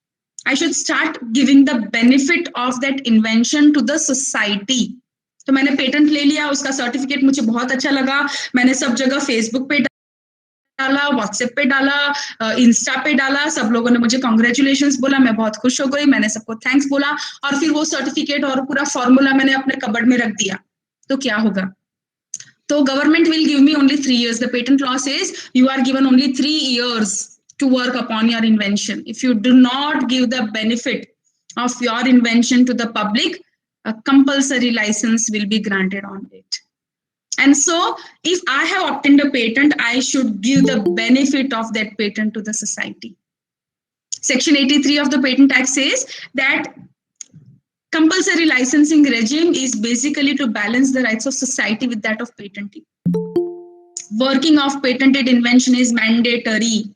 I should start giving the benefit of that invention to the society. तो मैंने पेटेंट ले लिया, उसका सर्टिफिकेट मुझे बहुत अच्छा लगा, मैंने सब जगह फेसबुक पे डाला, व्हाट्सएप पे डाला, इंस्टा पे डाला, सब लोगों ने मुझे कांग्रेचुलेशंस बोला, मैं बहुत खुश हो गई, मैंने सबको थैंक्स बोला और फिर वो सर्टिफिकेट और पूरा फॉर्मूला मैंने अपने कबर्ड में रख दिया. तो क्या होगा? तो government will give me only 3 years. The patent law says you are given only 3 years to work upon your invention. If you do not give the benefit of your invention to the public, a compulsory license will be granted on it. And so if I have obtained a patent, I should give the benefit of that patent to the society. Section 83 of the Patent Act says that compulsory licensing regime is basically to balance the rights of society with that of patentee. Working of patented invention is mandatory.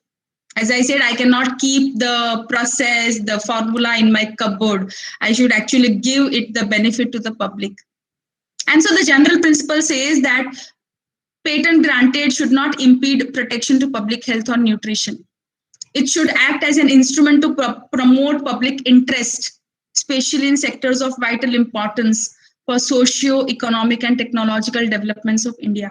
As I said, I cannot keep the process, the formula in my cupboard. I should actually give it the benefit to the public. And so the general principle says that patent granted should not impede protection to public health or nutrition. It should act as an instrument to promote public interest, especially in sectors of vital importance for socio-economic and technological developments of India.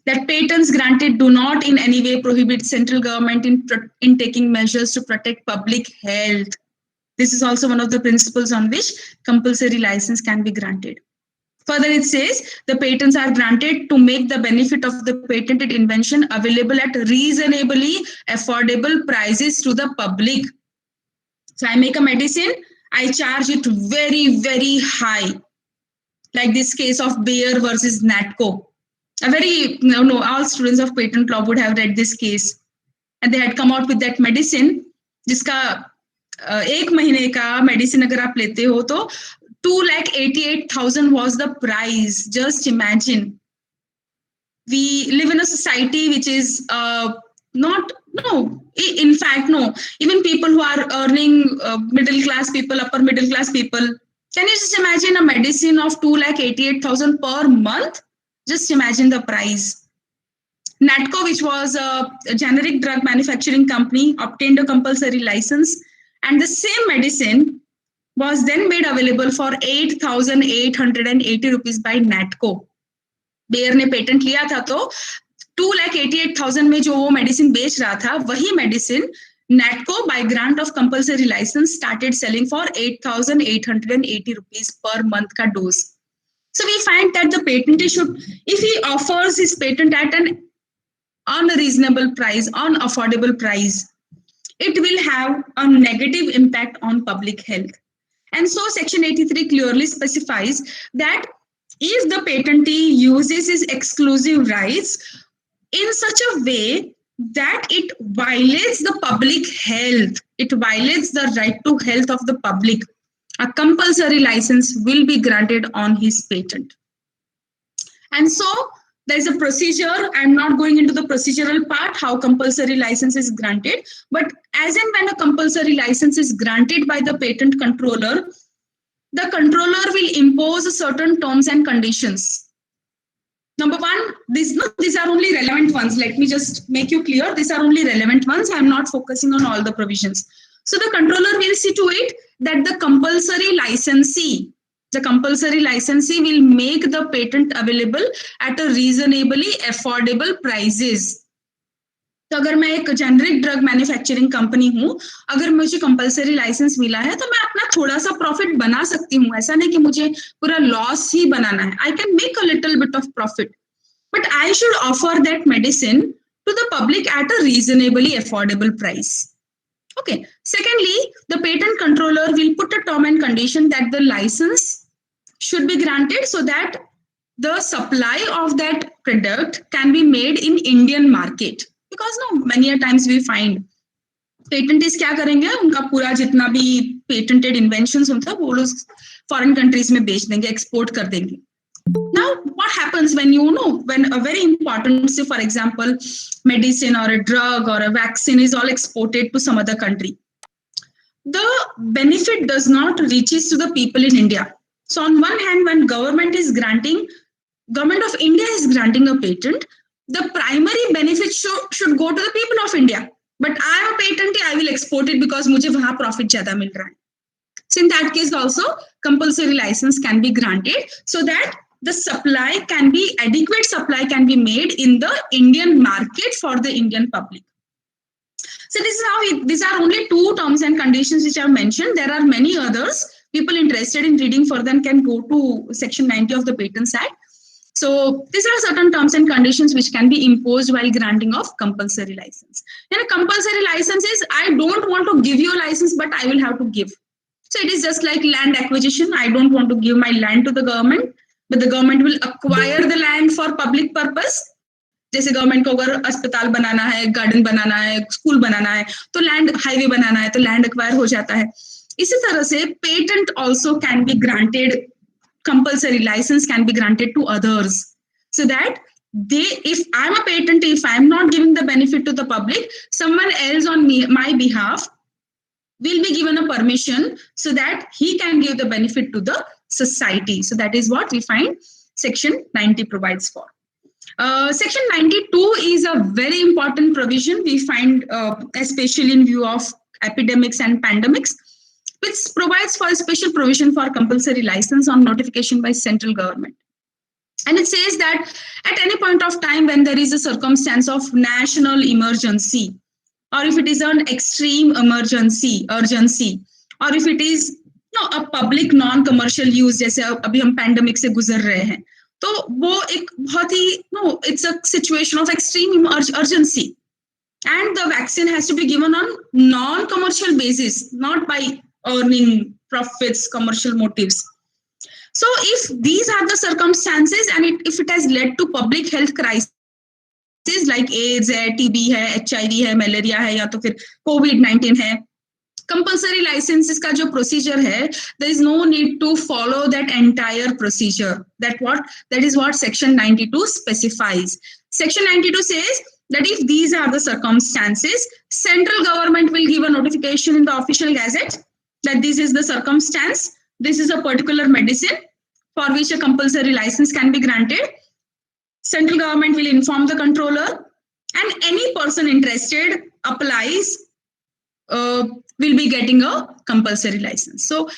That patents granted do not in any way prohibit central government in taking measures to protect public health. This is also one of the principles on which compulsory license can be granted. Further, it says the patents are granted to make the benefit of the patented invention available at reasonably affordable prices to the public. So I make a medicine, I charge it very, very high. Like this case of Bayer versus Natco. All students of patent law would have read this case. And they had come out with that medicine, जिसका 1 महीने का medicine अगर आप लेते हो तो 2,88,000 was the price. Just imagine. We live in a society which is even people who are earning middle class people, upper middle class people, can you just imagine a medicine of 2,88,000 per month? Just imagine the price. Natco, which was a generic drug manufacturing company, obtained a compulsory license, and the same medicine was then made available for 8,880 rupees by Natco. Bayer ने patent लिया था तो 2,88,000 में जो वो medicine बेच रहा था, वही medicine Natco by grant of compulsory license started selling for 8,880 rupees per month ka dose. So we find that the patentee should, if he offers his patent at an unreasonable price, unaffordable price, it will have a negative impact on public health. And so Section 83 clearly specifies that if the patentee uses his exclusive rights in such a way that it violates the public health, it violates the right to health of the public, a compulsory license will be granted on his patent. And so there's a procedure. I'm not going into the procedural part, how compulsory license is granted, but as and when a compulsory license is granted by the patent controller, the controller will impose certain terms and conditions. Number one, these are only relevant ones. Let me just make you clear, these are only relevant ones. I'm not focusing on all the provisions. So the controller will see to it that the compulsory licensee will make the patent available at a reasonably affordable prices. तो अगर मैं एक generic drug manufacturing company हूँ, अगर मुझे compulsory licence मिला है तो मैं अपना थोड़ा सा प्रॉफिट बना सकती हूँ. ऐसा नहीं कि मुझे पूरा लॉस ही बनाना है. I can make a little bit of profit, but I should offer that medicine to the public at a reasonably affordable price. Okay. Secondly, the patent controller will put a term and condition that the license should be granted so that the supply of that product can be made in Indian market. Because no, many a times we find patentists क्या करेंगे, उनका पूरा जितना भी patented inventions होता है वो लोग foreign countries में बेच देंगे, export कर देंगे. Now, what happens when when a very important, say for example, medicine or a drug or a vaccine is all exported to some other country, the benefit does not reaches to the people in India. So on one hand, when government of India is granting a patent, the primary benefit should go to the people of India. But I am a patentee, I will export it because मुझे वहाँ profit ज़्यादा मिल रहा है. So in that case also, compulsory license can be granted so that the adequate supply can be made in the Indian market for the Indian public. So this is how these are only 2 terms and conditions which I have mentioned. There are many others. People interested in reading further can go to section 90 of the Patents Act. So these are certain terms and conditions which can be imposed while granting of compulsory license. And a compulsory license is, I don't want to give you a license, but I will have to give. So it is just like land acquisition. I don't want to give my land to the government, but the government will acquire the land for public purpose. जैसे government को अगर अस्पताल बनाना है, garden बनाना है, school बनाना है, तो land, highway बनाना है तो लैंड एक्वायर हो जाता है. इसी तरह से patent also can be granted, compulsory license can be granted to others, so that if I'm a patentee, if I'm not giving the benefit to the public, someone else on my behalf will be given a permission so that he can give the benefit to the society. So that is what we find section 90 provides for. Section 92 is a very important provision we find, especially in view of epidemics and pandemics, which provides for a special provision for compulsory license on notification by central government. And it says that at any point of time when there is a circumstance of national emergency, or if it is an extreme urgency, or if it is a public non-commercial use, जैसे अभी हम pandemic से गुजर रहे हैं, तो वो एक बहुत ही it's a situation of extreme urgency, and the vaccine has to be given on non-commercial basis, not by earning profits, commercial motives. So if these are the circumstances and if it has led to public health crisis like AIDS है, TB है, HIV है, malaria है, या तो फिर COVID-19 है, compulsory licenses का जो procedure है, there is no need to follow that entire procedure. That is what section 92 specifies. Section 92 says that if these are the circumstances, central government will give a notification in the official gazette that this is the circumstance, this is a particular medicine for which a compulsory license can be granted. Central government will inform the controller, and any person interested applies, will be getting a compulsory license. So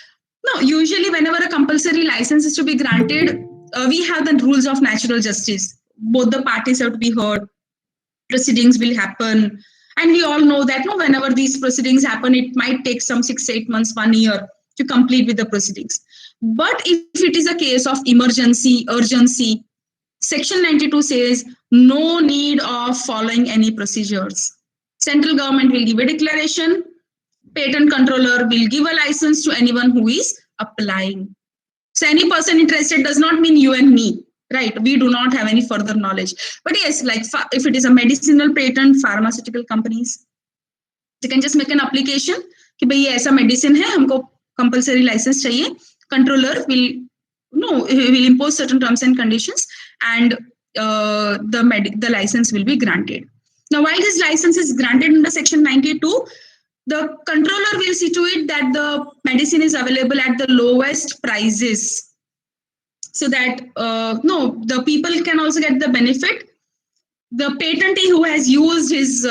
usually whenever a compulsory license is to be granted, we have the rules of natural justice. Both the parties have to be heard, proceedings will happen. And we all know that whenever these proceedings happen, it might take some 6-8 months, 1 year to complete with the proceedings. But if it is a case of emergency, urgency, section 92 says no need of following any procedures. Central government will give a declaration, patent controller will give a license to anyone who is applying. So any person interested does not mean you and me. Right, we do not have any further knowledge. But yes, like if it is a medicinal patent, pharmaceutical companies, they can just make an application कि भाई ये ऐसा medicine है, हमको compulsory license चाहिए. Controller will impose certain terms and conditions, and the license will be granted. Now, while this license is granted under section 92, the controller will see to it that the medicine is available at the lowest prices, so that the people can also get the benefit. the patentee who has used his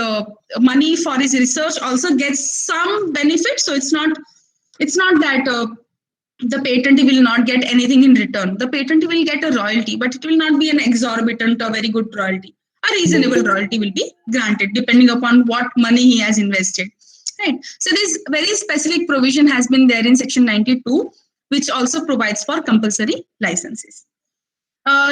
money for his research also gets some benefit. So it's not that the patentee will not get anything in return. The patentee will get a royalty, but it will not be an exorbitant or very good royalty. A reasonable royalty will be granted depending upon what money he has invested. Right. So this very specific provision has been there in section 92, which also provides for compulsory licenses.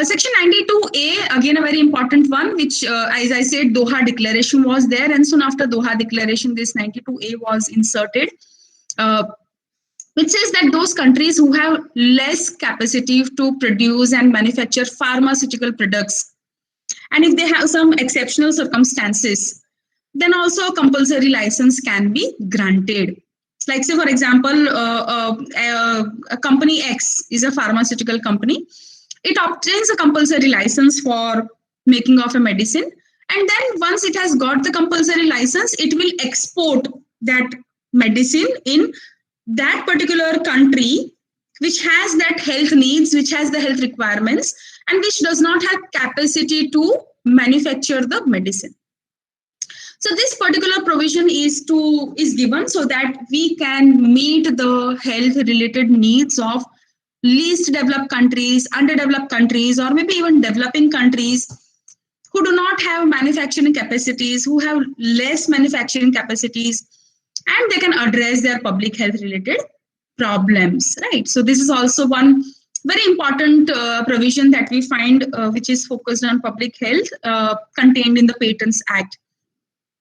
Section 92A, again a very important one, which as I said, Doha Declaration was there, and soon after Doha Declaration, this 92A was inserted, which says that those countries who have less capacity to produce and manufacture pharmaceutical products, and if they have some exceptional circumstances, then also a compulsory license can be granted. Like say, for example, a company X is a pharmaceutical company. It obtains a compulsory license for making of a medicine. And then once it has got the compulsory license, it will export that medicine in that particular country, which has that health needs, which has the health requirements, and which does not have capacity to manufacture the medicine. So this particular provision is given so that we can meet the health related needs of least developed countries, underdeveloped countries, or maybe even developing countries who do not have manufacturing capacities, who have less manufacturing capacities, and they can address their public health related problems, right? So this is also one very important provision that we find which is focused on public health contained in the Patents Act.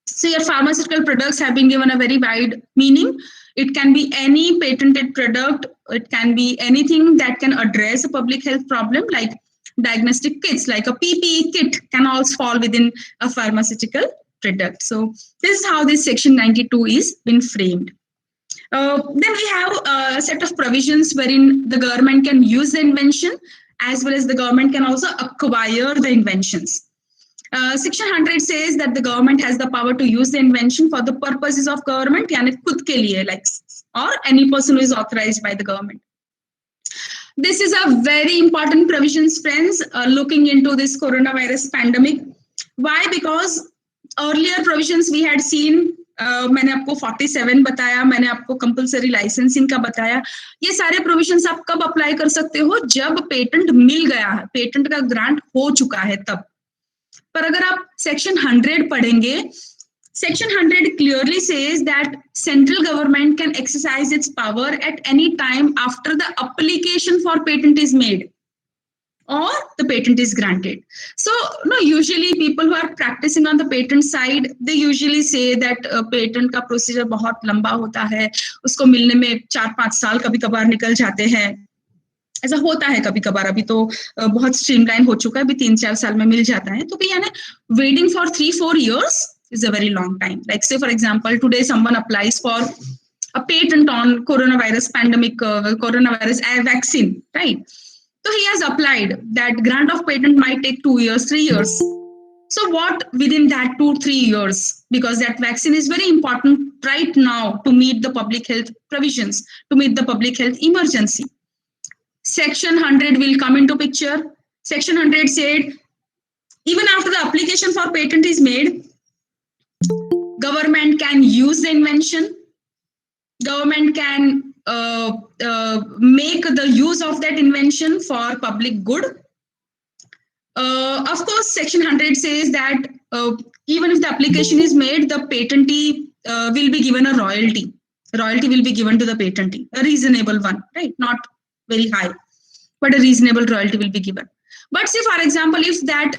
So your pharmaceutical products have been given a very wide meaning. It can be any patented product. It can be anything that can address a public health problem, like diagnostic kits, like a PPE kit can also fall within a pharmaceutical product. So this is how this section 92 is been framed. Then we have a set of provisions wherein the government can use the invention, as well as the government can also acquire the inventions. Section 100 says that the government has the power to use the invention for the purposes of government, yani khud ke liye, like, or any person who is authorized by the government. This is a very important provisions, friends, looking into this coronavirus pandemic. Why? Because earlier provisions we had seen, मैंने आपको 47 बताया, मैंने आपको compulsory licensing का बताया. ये सारे provisions आप कब अप्लाई कर सकते हो? जब पेटेंट मिल गया है, पेटेंट का ग्रांट हो चुका है तब. पर अगर आप सेक्शन 100 पढ़ेंगे, section 100 clearly says that central government can exercise its power at any time after the application for patent is made or the patent is granted. So no, usually people who are practicing on the patent side, they usually say that patent का procedure बहुत लंबा होता है, उसको मिलने में 4-5 साल कभी कभार निकल जाते हैं. ऐसा होता है कभी कभार, अभी तो बहुत स्ट्रीमलाइन हो चुका है, अभी 3-4 साल में मिल जाता है. तो भी यानी waiting for 3-4 years is a very long time. Like say for example, today someone applies for a patent on coronavirus pandemic, coronavirus vaccine, right? So he has applied. That grant of patent might take 2 years, 3 years. So what within that 2-3 years, because that vaccine is very important right now to meet the public health provisions, to meet the public health emergency. Section 100 will come into picture. Section 100 said, even after the application for patent is made, government can use the invention. Government can make the use of that invention for public good. Of course, section 100 says that even if the application is made, the patentee will be given a royalty. Royalty will be given to the patentee, a reasonable one, right? Not very high, but a reasonable royalty will be given. But say, for example, if that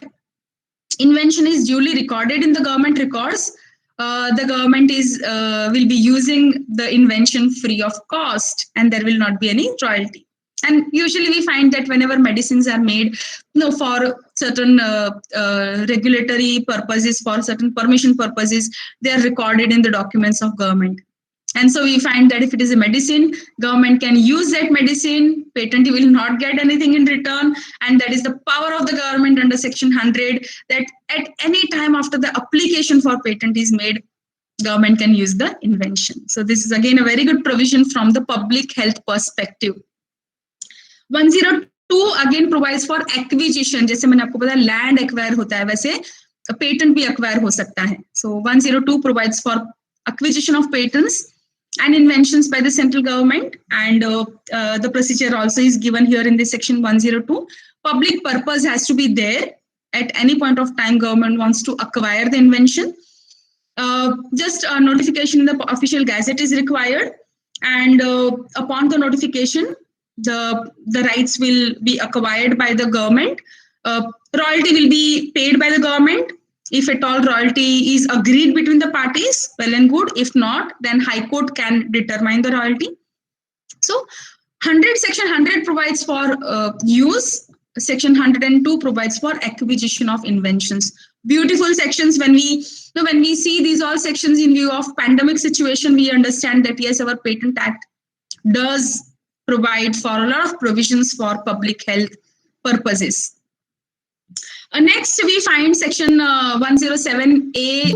invention is duly recorded in the government records, the government will be using the invention free of cost, and there will not be any royalty. And usually we find that whenever medicines are made, for certain regulatory purposes, for certain permission purposes, they are recorded in the documents of government. And so we find that if it is a medicine, government can use that medicine, patentee will not get anything in return. And that is the power of the government under section 100, that at any time after the application for patent is made, government can use the invention. So this is again a very good provision from the public health perspective. 102 again provides for acquisition. जैसे मैंने आपको बताया land acquire होता है, वैसे patent भी acquire हो सकता है. So 102 provides for acquisition of patents and inventions by the central government, and the procedure also is given here in this section 102. Public purpose has to be there. At any point of time, government wants to acquire the invention. Just a notification in the official gazette is required, and upon the notification, the rights will be acquired by the government. Royalty will be paid by the government. If at all royalty is agreed between the parties, well and good. If not, then High Court can determine the royalty. So, Section 100 provides for use. Section 102 provides for acquisition of inventions. Beautiful sections. When we see these all sections in view of pandemic situation, we understand that yes, our Patent Act does provide for a lot of provisions for public health purposes. Next, we find section 107A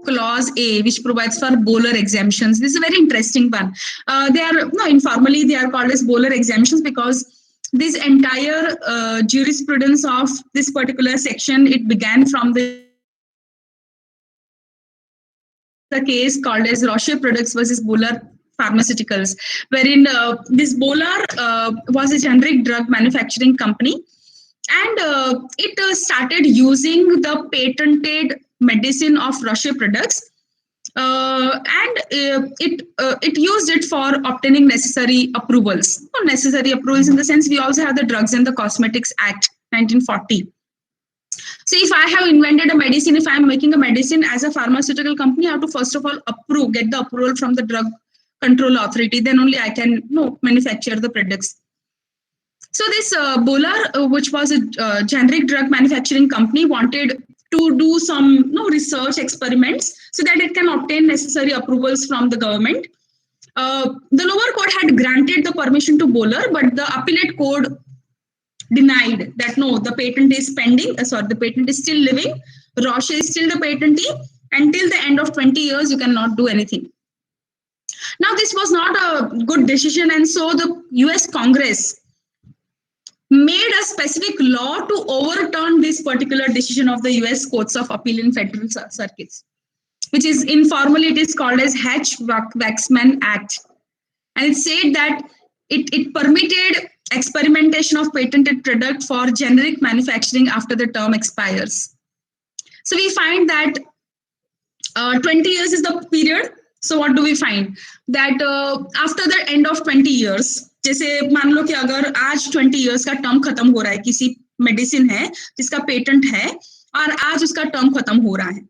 clause A, which provides for bowler exemptions. This is a very interesting one. Informally they are called as bowler exemptions because this entire jurisprudence of this particular section, it began from the case called as Roche Products versus Bowler Pharmaceuticals, wherein this Bowler was a generic drug manufacturing company, and it started using the patented medicine of Roche Products, and it used it for obtaining necessary approvals. Necessary approvals in the sense, we also have the Drugs and the Cosmetics Act 1940. So if I have invented a medicine, if I am making a medicine as a pharmaceutical company, I have to first of all get the approval from the Drug Control Authority. Then only I can manufacture the products. So this Bowler, which was a generic drug manufacturing company, wanted to do some research experiments so that it can obtain necessary approvals from the government. The lower court had granted the permission to Bowler, but the appellate court denied that no, the patent is pending. The patent is still living. Roche is still the patentee. Until the end of 20 years, you cannot do anything. Now, this was not a good decision, and so the US Congress made a specific law to overturn this particular decision of the US Courts of Appeal in Federal Circuits, which is informally it is called as Hatch-Waxman Act. And it said that it permitted experimentation of patented product for generic manufacturing after the term expires. So we find that 20 years is the period. So what do we find? That after the end of 20 years, जैसे मान लो कि अगर आज 20 years का term खत्म हो रहा है, किसी मेडिसिन है जिसका पेटेंट है और आज उसका टर्म खत्म हो रहा है,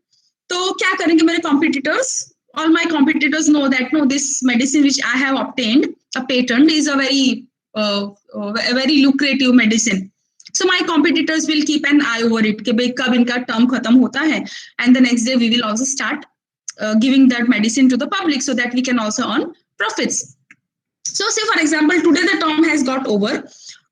तो क्या करेंगे मेरे competitors? All my competitors know that no, this medicine which I have obtained a patent is a very lucrative medicine. So my competitors will keep an eye over it कि भाई कब इनका टर्म खत्म होता है, and the next day we will also start giving that medicine to the public so that we can also earn profits. So say for example, today the term has got over.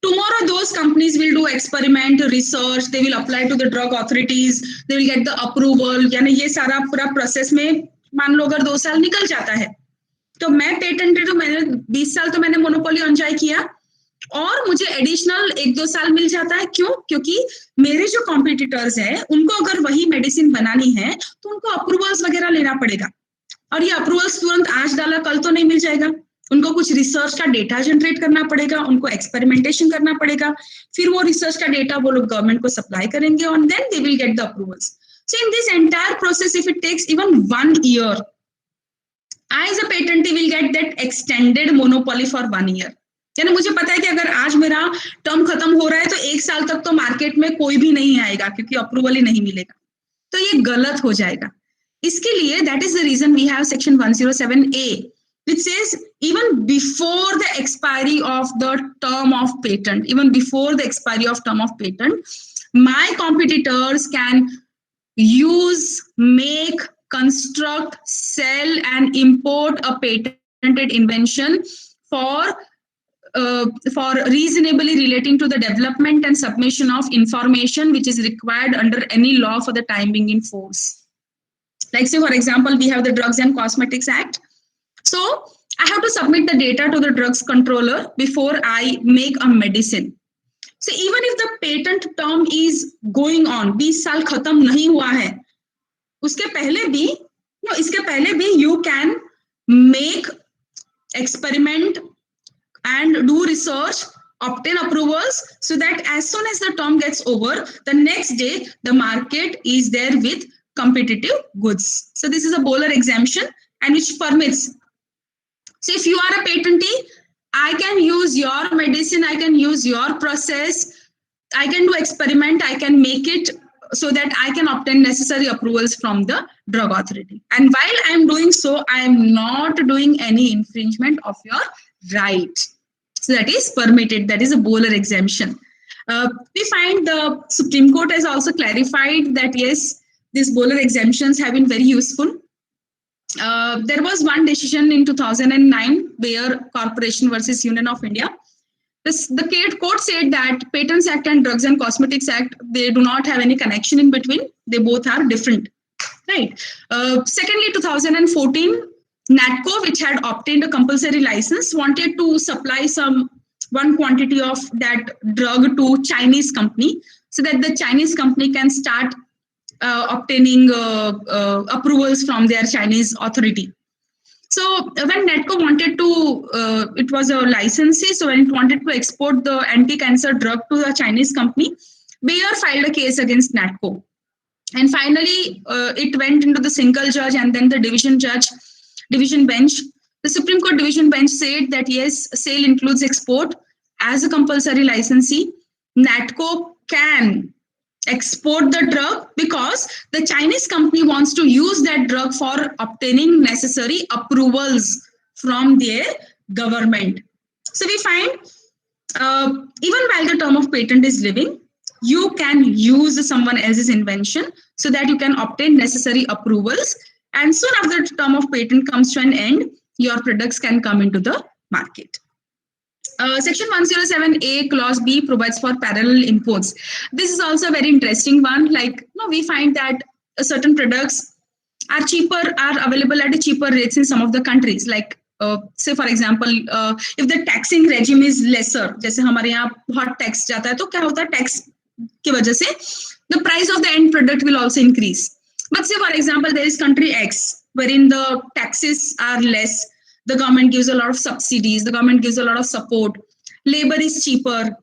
Tomorrow those companies will do experiment, research, they will apply to the drug authorities, they will get the approval. यानी ये सारा पूरा process में मान लो अगर 2 साल निकल जाता है, तो मैं पेटेंटेड, मैंने 20 साल तो मैंने मोनोपोली एंजॉय किया और मुझे एडिशनल 1-2 साल मिल जाता है. क्यों? क्योंकि मेरे जो कॉम्पिटिटर्स हैं उनको अगर वही मेडिसिन बनानी है तो उनको अप्रूवल्स वगैरह लेना पड़ेगा, और ये अप्रूवल्स तुरंत आज डाला कल तो नहीं मिल जाएगा. उनको कुछ रिसर्च का डेटा जनरेट करना पड़ेगा, उनको एक्सपेरिमेंटेशन करना पड़ेगा, फिर वो रिसर्च का डेटा वो लोग गवर्नमेंट को सप्लाई करेंगे और then they will get the approvals. So in this entire process, if it takes even 1 year, I as a patentee will get that extended monopoly for 1 year. यानी मुझे पता है कि अगर आज मेरा टर्म खत्म हो रहा है तो 1 साल तक तो मार्केट में कोई भी नहीं आएगा क्योंकि अप्रूवल ही नहीं मिलेगा, तो ये गलत हो जाएगा. इसके लिए that is the reason we have section 107A, which says even before the expiry of the term of patent, even before the expiry of term of patent, my competitors can use, make, construct, sell, and import a patented invention for reasonably relating to the development and submission of information which is required under any law for the time being in force. Like say for example, we have the Drugs and Cosmetics Act. So I have to submit the data to the drugs controller before I make a medicine. So even if the patent term is going on, 20 साल खत्म नहीं हुआ है, उसके पहले भी, इसके पहले भी you can make experiment and do research, obtain approvals, so that as soon as the term gets over, the next day the market is there with competitive goods. So this is a bowler exemption, and which permits. So if you are a patentee, I can use your medicine, I can use your process, I can do experiment, I can make it so that I can obtain necessary approvals from the drug authority. And while I am doing so, I am not doing any infringement of your right. So that is permitted. That is a bowler exemption. We find the Supreme Court has also clarified that yes, these bowler exemptions have been very useful. There was one decision in 2009, Bayer Corporation versus Union of India. The court said that Patents Act and Drugs and Cosmetics Act, they do not have any connection in between. They both are different, right? Secondly, 2014, NATCO, which had obtained a compulsory license, wanted to supply one quantity of that drug to Chinese company so that the Chinese company can start obtaining approvals from their Chinese authority. So when NATCO wanted to, it was a licensee, so when it wanted to export the anti-cancer drug to a Chinese company, Bayer filed a case against NATCO. And finally, it went into the single judge and then the division bench. The Supreme Court division bench said that yes, sale includes export. As a compulsory licensee, NATCO can export the drug because the Chinese company wants to use that drug for obtaining necessary approvals from their government. So we find even while the term of patent is living, you can use someone else's invention so that you can obtain necessary approvals, and soon after the term of patent comes to an end, your products can come into the market. Section 107A clause B provides for parallel imports. This is also a very interesting one. Like, we find that certain products are available at a cheaper rates in some of the countries. Like, say for example, if the taxing regime is lesser, जैसे हमारे यहाँ बहुत tax जाता है, तो क्या होता है tax की वजह से the price of the end product will also increase. But say for example, there is country X wherein the taxes are less. The government gives a lot of subsidies, the government gives a lot of support, labor is cheaper.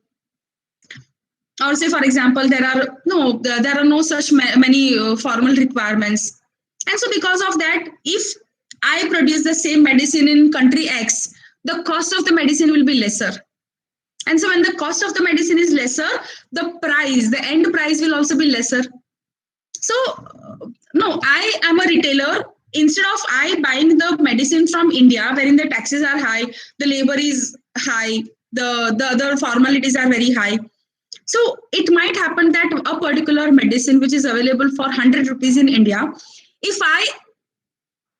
Or say, for example, there are no such many formal requirements. And so because of that, if I produce the same medicine in country X, the cost of the medicine will be lesser. And so when the cost of the medicine is lesser, the end price will also be lesser. So, I am a retailer. Instead of I buying the medicine from India, wherein the taxes are high, the labor is high, the other formalities are very high. So it might happen that a particular medicine which is available for 100 rupees in India, if I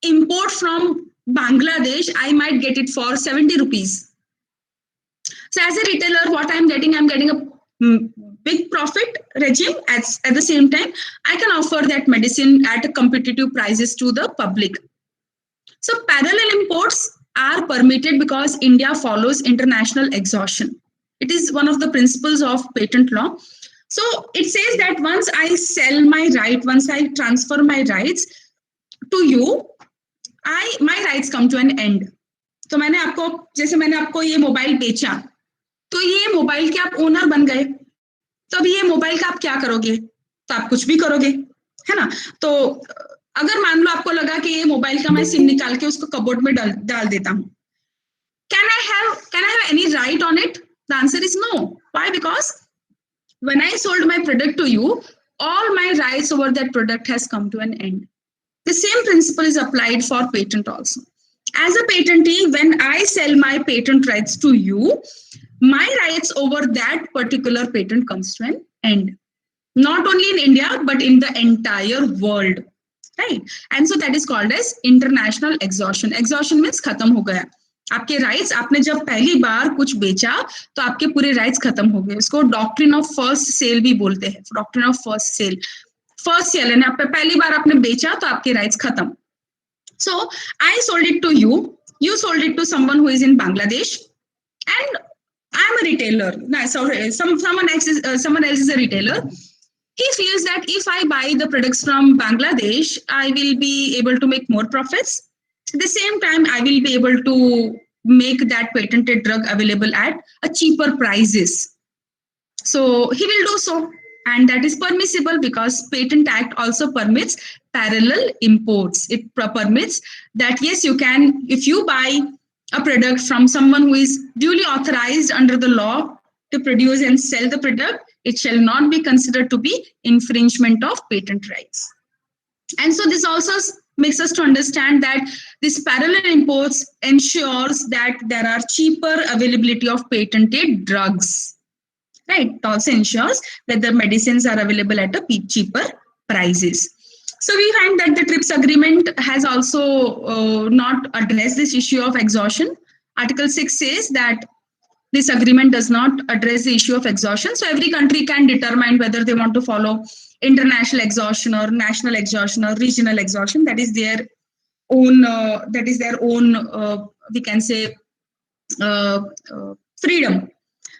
import from Bangladesh, I might get it for 70 rupees. So as a retailer, what I'm getting a big profit regime. At the same time, I can offer that medicine at competitive prices to the public. So parallel imports are permitted because India follows international exhaustion. It is one of the principles of patent law. So it says that once I sell my right, once I transfer my rights to you, my rights come to an end. तो मैंने आपको ये mobile बेचा, तो ये mobile के आप owner बन गए, तो अभी ये मोबाइल का आप क्या करोगे? तो आप कुछ भी करोगे, है ना? तो अगर मान लो आपको लगा कि ये मोबाइल का मैं सिम निकाल के उसको कबोर्ड में डाल देता हूँ, can I have any right on it? The answer is no. Why? Because when I sold my product to you, all my rights over that product has come to an end. The same principle is applied for patent also. As a patentee, when I sell my patent rights to you, my rights over that particular patent comes to an end. Not only in India, but in the entire world, right? And so that is called as international exhaustion. Exhaustion means खत्म हो गया. आपके rights, आपने जब पहली बार कुछ बेचा तो आपके पूरे राइट्स खत्म हो गए. उसको डॉक्ट्रिन ऑफ फर्स्ट सेल भी बोलते हैं. डॉक्ट्रिन ऑफ फर्स्ट सेल यानी आप पहली बार आपने बेचा तो आपके राइट्स खत्म. So I sold it to you, you sold it to someone who is in Bangladesh, and I I'm a retailer. No, sorry, someone else is a retailer. He feels that if I buy the products from Bangladesh, I will be able to make more profits. At the same time, I will be able to make that patented drug available at a cheaper prices. So he will do so. And that is permissible because Patent Act also permits parallel imports. It permits that, yes, you can, if you buy a product from someone who is duly authorized under the law to produce and sell the product, it shall not be considered to be infringement of patent rights. And so this also makes us to understand that this parallel imports ensures that there are cheaper availability of patented drugs. Right, it also ensures that the medicines are available at a cheaper prices. So we find that the TRIPS agreement has also not addressed this issue of exhaustion. Article 6 says that this agreement does not address the issue of exhaustion. So every country can determine whether they want to follow international exhaustion or national exhaustion or regional exhaustion. That is their own. We can say freedom.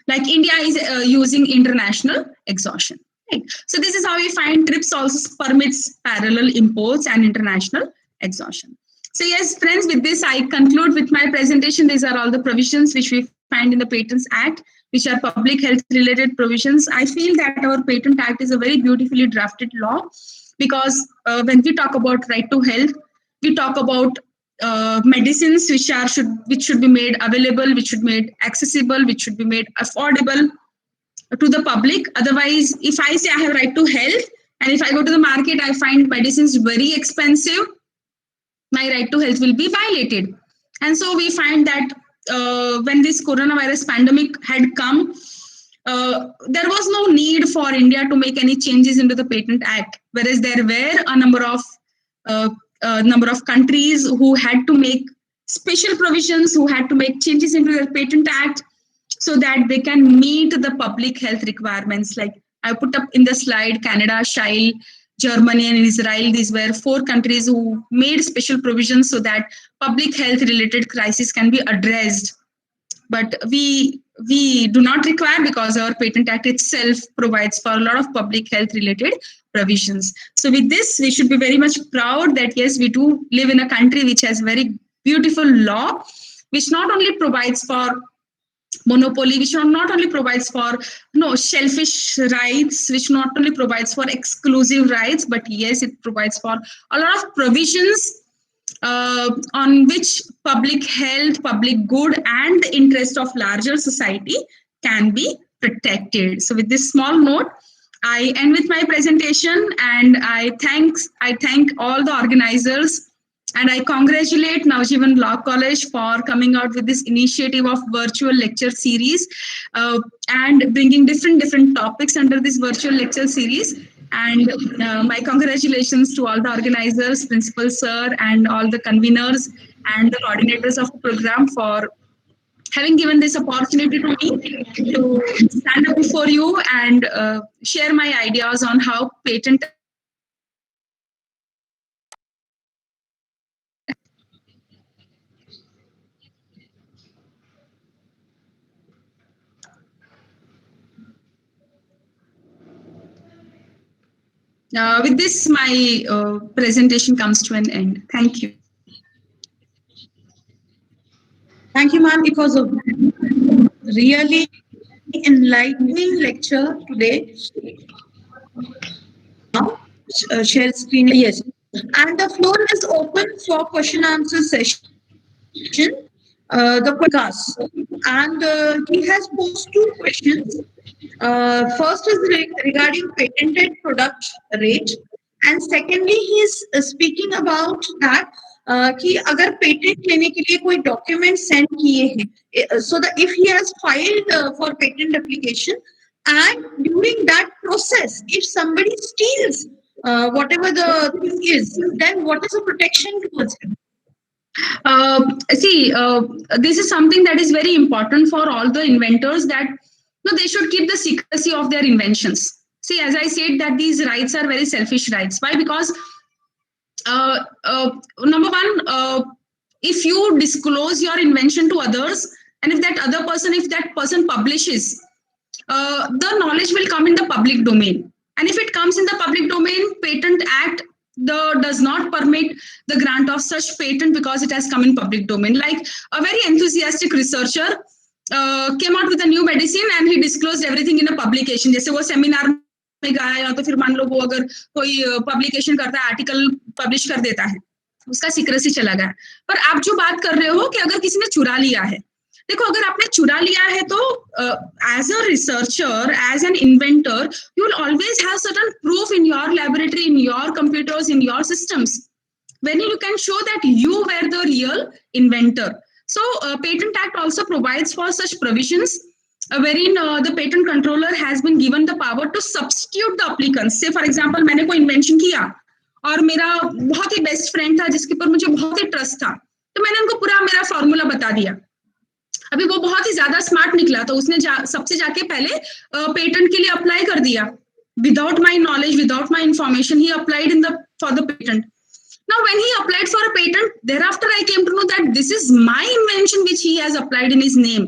Like India is using international exhaustion. Right? So this is how we find TRIPS also permits parallel imports and international exhaustion. So yes, friends, with this I conclude with my presentation. These are all the provisions which we find in the Patents Act, which are public health related provisions. I feel that our Patent Act is a very beautifully drafted law because when we talk about right to health, we talk about medicines which should be made available, which should be made accessible, which should be made affordable to the public. Otherwise, if I say I have right to health and if I go to the market, I find medicines very expensive, my right to health will be violated. And so we find that when this coronavirus pandemic had come, there was no need for India to make any changes into the Patent Act, whereas there were a number of countries who had to make special provisions, who had to make changes into the Patent Act so that they can meet the public health requirements. Like I put up in the slide, Canada, Chile, Germany, and Israel. These were 4 countries who made special provisions so that public health related crises can be addressed. But we do not require because our Patent Act itself provides for a lot of public health related provisions. So with this, we should be very much proud that yes, we do live in a country which has very beautiful law, which not only provides for monopoly, which not only provides for shellfish rights, which not only provides for exclusive rights, but yes, it provides for a lot of provisions on which public health, public good, and the interest of larger society can be protected. So with this small note, I end with my presentation, and I thank all the organizers, and I congratulate Navjeevan Law College for coming out with this initiative of virtual lecture series and bringing different topics under this virtual lecture series. And my congratulations to all the organizers, Principal Sir, and all the conveners and the coordinators of the program for having given this opportunity to me to stand up before you and share my ideas on how patent. With this, my presentation comes to an end. Thank you. Thank you, ma'am. It was a really enlightening lecture today. Now, share screen. Yes. And the floor is open for question answer session. The podcast. And he has posed 2 questions. First is regarding patented product rate, and secondly he is speaking about that कि अगर patent लेने के लिए कोई document send किए हैं, so that if he has filed for patent application and during that process if somebody steals whatever the thing is, then what is the protection towards him? This is something that is very important for all the inventors, that they should keep the secrecy of their inventions. See, as I said, that these rights are very selfish rights. Why? Because number one, if you disclose your invention to others and if that person publishes, the knowledge will come in the public domain. And if it comes in the public domain, Patent Act does not permit the grant of such patent because it has come in public domain. Like a very enthusiastic researcher came out with a new medicine and he disclosed everything in a publication. जैसे वो seminar में गया या तो फिर मान लो वो अगर कोई पब्लिकेशन करता है, आर्टिकल पब्लिश कर देता है, उसका सीक्रेसी चला गया. पर आप जो बात कर रहे हो कि अगर किसी ने चुरा लिया है, देखो अगर आपने चुरा लिया है तो as a researcher, as an inventor, you will always have certain proof in your laboratory, in your computers, in your systems, when you can show that you were the real inventor. So Patent Act also provides for such provisions wherein the patent controller has been given the power to substitute the applicants. Say for example, मैंने कोई invention किया और मेरा बहुत ही best friend था जिसके ऊपर मुझे बहुत ही ट्रस्ट था, तो मैंने उनको पूरा मेरा फॉर्मूला बता दिया. अभी वो बहुत ही ज्यादा स्मार्ट निकला तो उसने सबसे जाके पहले पेटेंट के लिए अप्लाई कर दिया. Without my knowledge, without my information, he applied for the patent. Now, when he applied for a patent, thereafter I came to know that this is my invention which he has applied in his name.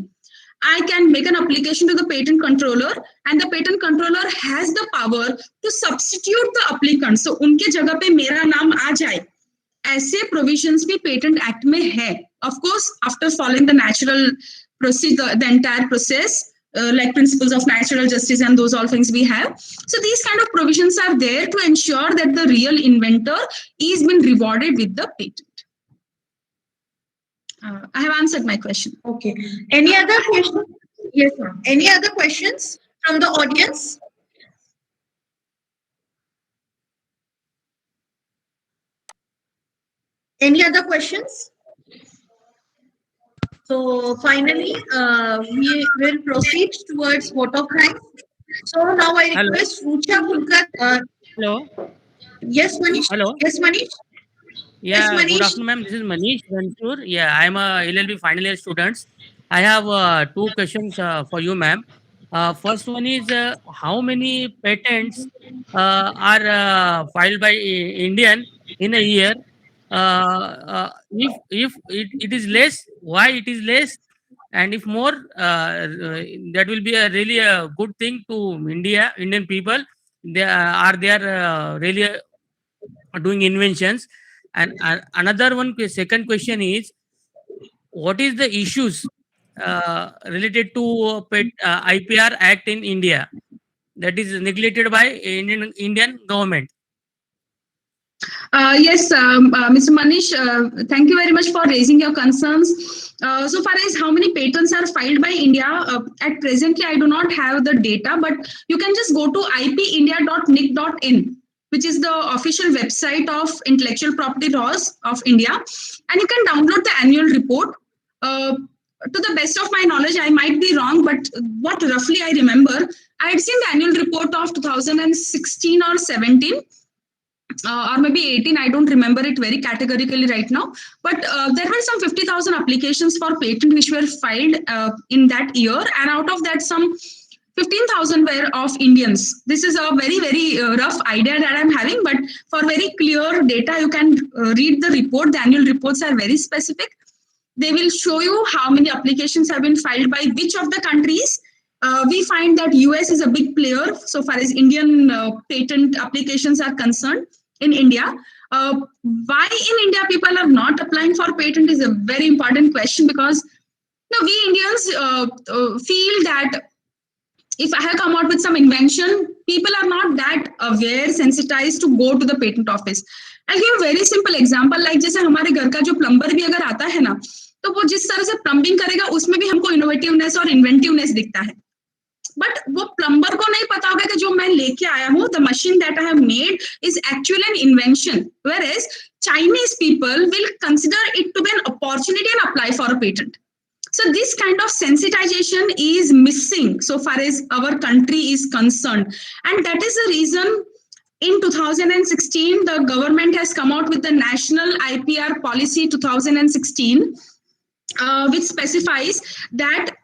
I can make an application to the patent controller and the patent controller has the power to substitute the applicant. So, उनके जगह पे मेरा नाम आ जाए. ऐसे provisions भी Patent Act में है. Of course, after following the natural procedure, the entire process, like principles of natural justice and those all things we have. So these kind of provisions are there to ensure that the real inventor is being rewarded with the patent. I have answered my question. Okay. Any other questions? Yes, ma'am. Any other questions from the audience? Any other questions? So finally, we will proceed towards vote of thanks. So now I request Rucha Kulkar. Hello. Yes, Manish. Hello. Yes, Manish. Yeah, Yes, Manish. good afternoon, ma'am. This is Manish Ranchur. Yeah, I'm a LLB final year student. I have two questions for you, ma'am. First one is how many patents are filed by Indian in a year? If it is less, why it is less? And if more, that will be a really a good thing to Indian people. They are really doing inventions. And another one, second question is, what is the issues related to IPR Act in India that is neglected by Indian government? Yes, Mr. Manish, thank you very much for raising your concerns. So far as how many patents are filed by India, at presently I do not have the data, but you can just go to ipindia.nic.in, which is the official website of intellectual property laws of India, and you can download the annual report. To the best of my knowledge, I might be wrong, but what roughly I remember, I had seen the annual report of 2016 or 17. Or maybe 18, I don't remember it very categorically right now, but there were some 50,000 applications for patent which were filed in that year, and out of that some 15,000 were of Indians. This is a very, very rough idea that I'm having, but for very clear data, you can read the report. The annual reports are very specific. They will show you how many applications have been filed by which of the countries. We find that US is a big player so far as Indian patent applications are concerned in India. Why in India people are not applying for patent is a very important question, because we Indians feel that if I have come out with some invention, people are not that aware, sensitized to go to the patent office. I'll give a very simple example, like जैसे हमारे घर का जो plumber भी अगर आता है ना, तो वो जिस तरह से प्लम्बिंग करेगा उसमें भी हमको इनोवेटिवनेस और इन्वेंटिवनेस दिखता है. बट वो प्लम्बर को नहीं पता होगा कि जो मैं लेके आया हूँ, the machine that I have made is actually an invention, whereas Chinese people will consider it to be an opportunity and apply for a patent. So this kind of sensitization is missing so far as our country is concerned, and that is the reason in 2016 the government has come out with the National IPR Policy 2016, which specifies that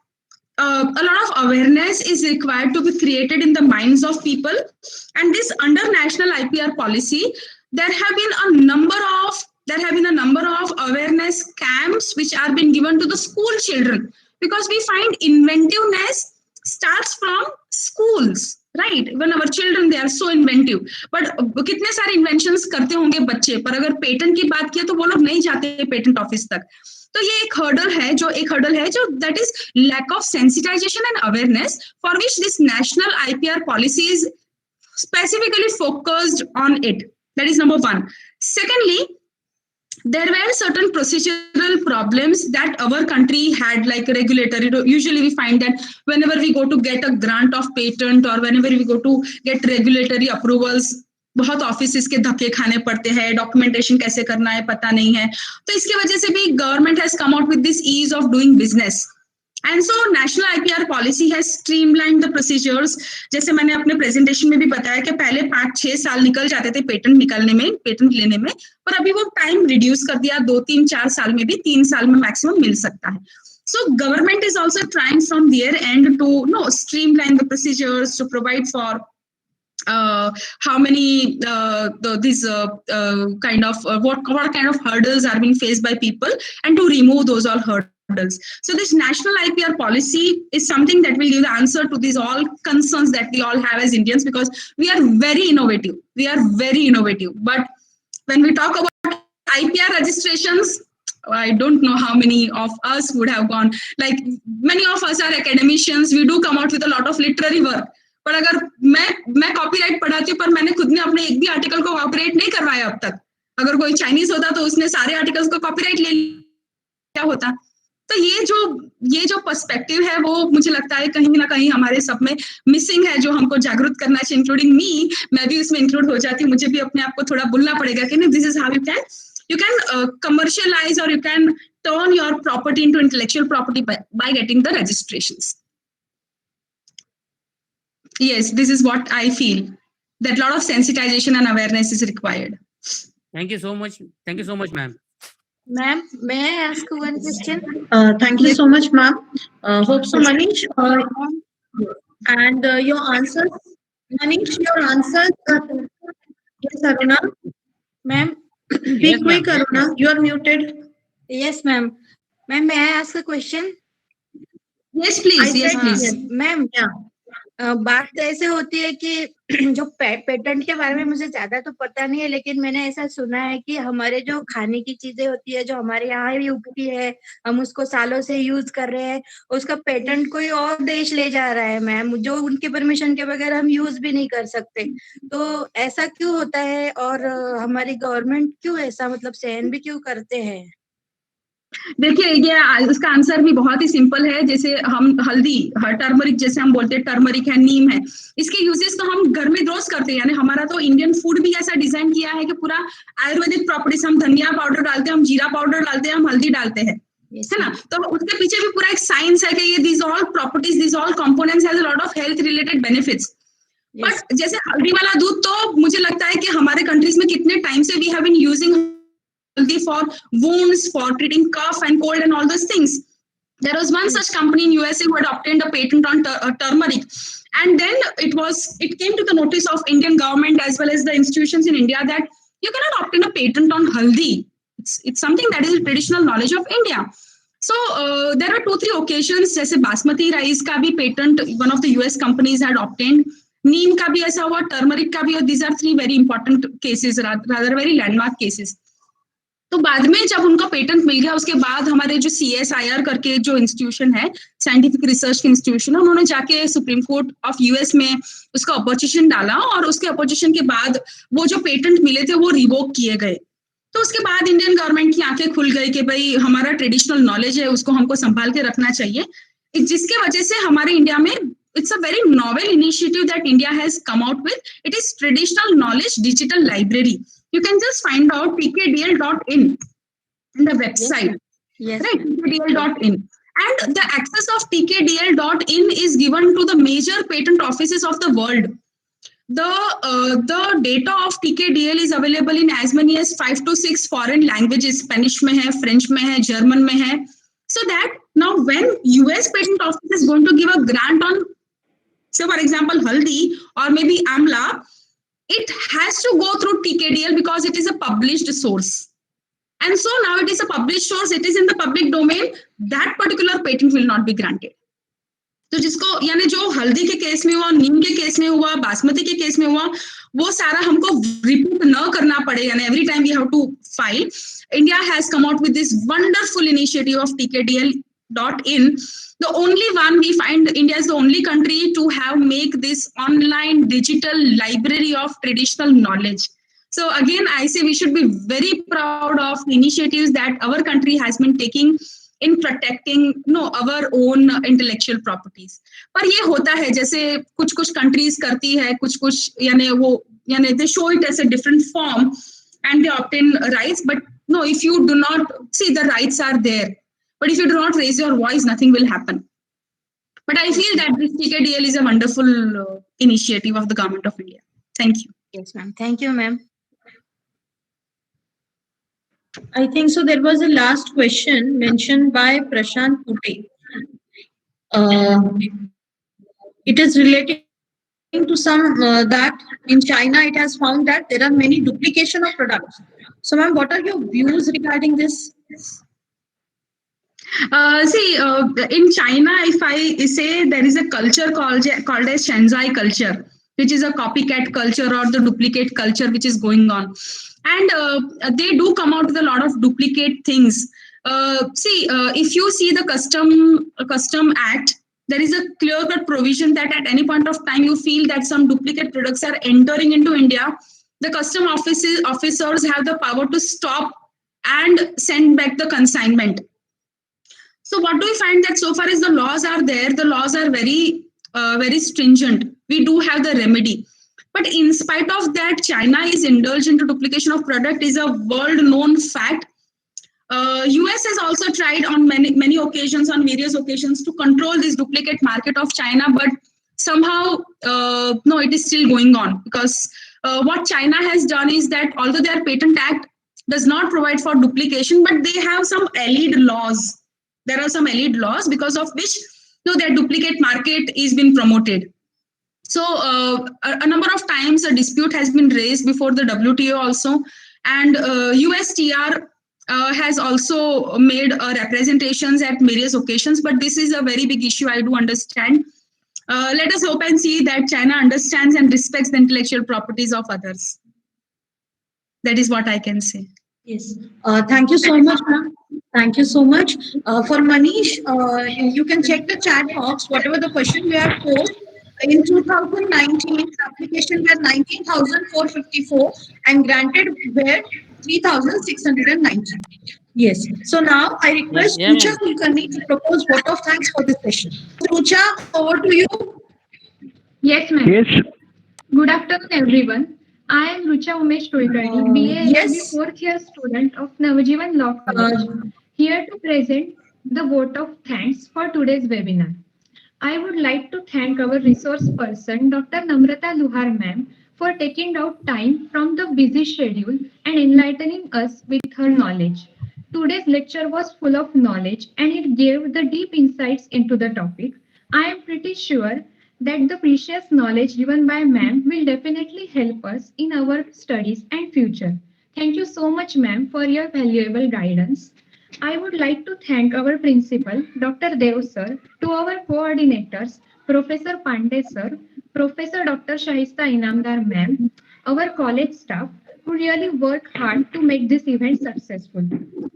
a lot of awareness is required to be created in the minds of people. And this under National IPR Policy, there have been a number of awareness camps which are being given to the school children because we find inventiveness starts from schools, right? When our children, they are so inventive. But कितने सारे inventions करते होंगे बच्चे, पर अगर patent की बात किया तो वो लोग नहीं जाते पेटेंट ऑफिस तक. तो ये एक हर्डल है जो that is lack of sensitization and awareness, for which this national IPR policy is specifically focused on it. That is number one. Secondly, there were certain procedural problems that our country had, like regulatory. Usually we find that whenever we go to get a grant of patent or whenever we go to get regulatory approvals, बहुत office के धक्के खाने पड़ते हैं, documentation कैसे करना है पता नहीं है. तो इसकी वजह से भी government has come out with this ease of doing business. And so national IPR policy has streamline the procedures. जैसे मैंने अपने प्रेजेंटेशन में भी बताया कि पहले 5-6 साल निकल जाते थे पेटेंट निकलने में, पेटेंट लेने में, पर अभी वो टाइम रिड्यूस कर दिया, 2-3-4 साल में भी, 3 साल में मैक्सिमम मिल सकता है. So government is also trying from their end to streamline the procedures, to provide for how many kind of what kind of hurdles are being faced by people, and to remove those all hurdles. So this national IPR policy is something that will give the answer to these all concerns that we all have as Indians, because we are very innovative. But when we talk about IPR registrations, I don't know how many of us would have gone. Like many of us are academicians, we do come out with a lot of literary work. पर अगर मैं copyright पढ़ाती हूँ, पर मैंने खुद ने अपने एक भी आर्टिकल को कॉपीराइट नहीं करवाया अब तक. अगर कोई चाइनीज होता तो उसने सारे आर्टिकल्स को कॉपीराइट ले लिया होता. तो ये जो पर्सपेक्टिव है वो मुझे लगता है कहीं ना कहीं हमारे सब में मिसिंग है, जो हमको जागरूक करना चाहिए, इंक्लूडिंग मी. मैं भी उसमें इंक्लूड हो जाती हूँ. मुझे भी अपने आप को थोड़ा बोलना पड़ेगा कि this is how you can commercialize, or you can turn your property into intellectual property by getting the registrations. Yes, this is what I feel, that a lot of sensitization and awareness is required. Thank you so much. Thank you so much, ma'am. Ma'am, may I ask one question? Thank you so much, ma'am. Hope so, Manish. And your answers, Manish, your answers. Yes, Aruna. Ma'am, Be Yes, quick, ma'am. Aruna. You are muted. yes, ma'am. Ma'am, may I ask a question? Yes, please. I Yes, said please. yes. Ma'am Yeah. बात तो ऐसे होती है कि जो patent के बारे में मुझे ज्यादा तो पता नहीं है, लेकिन मैंने ऐसा सुना है कि हमारे जो खाने की चीजें होती है, जो हमारे यहाँ भी उगती है, हम उसको सालों से यूज कर रहे हैं, उसका पेटेंट कोई और देश ले जा रहा है मैम, जो उनके परमिशन के बगैर हम यूज भी नहीं कर सकते. तो ऐसा क्यों होता है, और हमारी गवर्नमेंट क्यों ऐसा मतलब सहन भी क्यों करते हैं? देखिए, ये इसका आंसर भी बहुत ही सिंपल है. जैसे हम हल्दी, टर्मरिक, जैसे हम बोलते हैं टर्मरिक है, नीम है, इसके यूजेस तो हम घर में रोज करते हैं. यानी हमारा तो इंडियन फूड भी ऐसा डिजाइन किया है कि पूरा आयुर्वेदिक प्रॉपर्टीज, हम धनिया पाउडर डालते हैं, हम जीरा पाउडर डालते हैं, हम हल्दी डालते हैं, है ना. तो उसके पीछे भी पूरा एक साइंस है कि ये these all properties, these all components has a lot of health related benefits. But जैसे हल्दी वाला दूध, तो मुझे लगता है कि हमारे कंट्रीज में कितने टाइम से we have been using healthy for wounds, for treating cough and cold and all those things. There was one such company in USA who had obtained a patent on turmeric, and then it came to the notice of Indian government as well as the institutions in India that you cannot obtain a patent on haldi. It's something that is a traditional knowledge of India. So there are 2-3 occasions, जैसे basmati rice का भी patent one of the US companies had obtained. नीम का भी ऐसा हुआ, turmeric का भी, और these are 3 very important cases, rather very landmark cases. तो बाद में जब उनका पेटेंट मिल गया, उसके बाद हमारे जो CSIR करके जो इंस्टीट्यूशन है, साइंटिफिक रिसर्च के इंस्टीट्यूशन, उन्होंने जाके सुप्रीम कोर्ट ऑफ US में उसका अपोजिशन डाला, और उसके अपोजिशन के बाद वो जो पेटेंट मिले थे वो रिवोक किए गए. तो उसके बाद इंडियन गवर्नमेंट की आंखें खुल गई कि भाई हमारा ट्रेडिशनल नॉलेज है, उसको हमको संभाल के रखना चाहिए, जिसके वजह से हमारे इंडिया में it's a very novel initiative that India has come out with. It is Traditional Knowledge Digital Library. You can just find out tkdl.in in the website. Yes. Right, tkdl.in. And the access of tkdl.in is given to the major patent offices of the world. The data of TKDL is available in as many as 5 to 6 foreign languages. Spanish में है, French में है, German में है. So that now when US patent office is going to give a grant on, say for example, haldi or maybe amla, it has to go through TKDL because it is a published source. And so now it is a published source, it is in the public domain, that particular patent will not be granted. तो जिसको यानी जो हल्दी के case में हुआ, नीम के case में हुआ, बासमती के केस में हुआ, वो सारा हमको रिपीट न करना पड़े, यानी every time we have to file. India has come out with this wonderful initiative of tkdl.in. The only one we find, India is the only country to have make this online digital library of traditional knowledge. So again, I say we should be very proud of the initiatives that our country has been taking in protecting our own intellectual properties. पर ये होता है जैसे कुछ countries करती है, कुछ यानी they show it as a different form and they obtain rights, but no, if you do not see, the rights are there, but if you do not raise your voice, nothing will happen. But I feel that this TKDL is a wonderful initiative of the government of India. Thank you. Yes, ma'am. Thank you, ma'am. I think so. There was a last question mentioned by Prashant Pute. It is relating to some that in China it has found that there are many duplication of products. So, ma'am, what are your views regarding this? In China, if I say there is a culture called as Shenzai culture, which is a copycat culture or the duplicate culture which is going on. And they do come out with a lot of duplicate things. If you see the Custom Act, there is a clear-cut provision that at any point of time you feel that some duplicate products are entering into India, the custom officers have the power to stop and send back the consignment. So what do we find that so far as the laws are there, the laws are very, very stringent. We do have the remedy. But in spite of that, China is indulged into duplication of product is a world-known fact. US has also tried on many occasions, on various occasions, to control this duplicate market of China, but somehow, no, it is still going on, because what China has done is that although their Patent Act does not provide for duplication, but they have some allied laws. There are some allied laws because of which their duplicate market is being promoted. So a number of times a dispute has been raised before the WTO also, and USTR has also made representations at various occasions, but this is a very big issue, I do understand. Let us hope and see that China understands and respects the intellectual properties of others. That is what I can say. Yes. Thank you so much, ma'am. Thank you so much. For Manish, you can check the chat box, whatever the question we have posed. In 2019, application were 19,454 and granted were 3,690. Yes. So now I request Yeah, Rucha ma'am. Kulkarni to propose vote of thanks for this session. Rucha, over to you. Yes, ma'am. Yes. Good afternoon, everyone. I am Rucha Umesh Kulkarni, BA yes. fourth year student of Navajivan Law College, here to present the vote of thanks for today's webinar. I would like to thank our resource person, Dr. Namrata Luhar ma'am, for taking out time from the busy schedule and enlightening us with her knowledge. Today's lecture was full of knowledge and it gave the deep insights into the topic. I am pretty sure that the precious knowledge given by ma'am will definitely help us in our studies and future. Thank you so much, ma'am, for your valuable guidance. I would like to thank our principal, Dr. Dev sir, to our coordinators, Professor Pandey sir, Professor Dr. Shahista Inamdar ma'am, our college staff, who really work hard to make this event successful.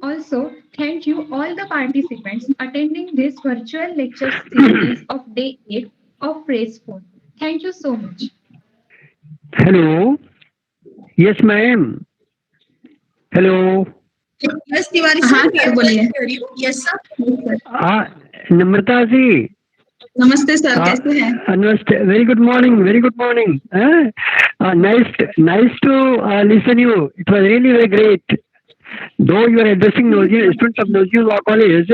Also, thank you all the participants attending this virtual lecture series of Day 8 of Phrase 4. Thank you so much. Hello. Yes, ma'am. Hello. Yes, Tiwari हाँ, sir, we sir, are बोलिए। able to hear you. Yes, sir. नम्रता जी. नमस्ते sir, कैसे हैं? Namaste. Very good morning. Very good morning. Nice to listen you. It was really very great. Though you are addressing students of Navajivan Law College,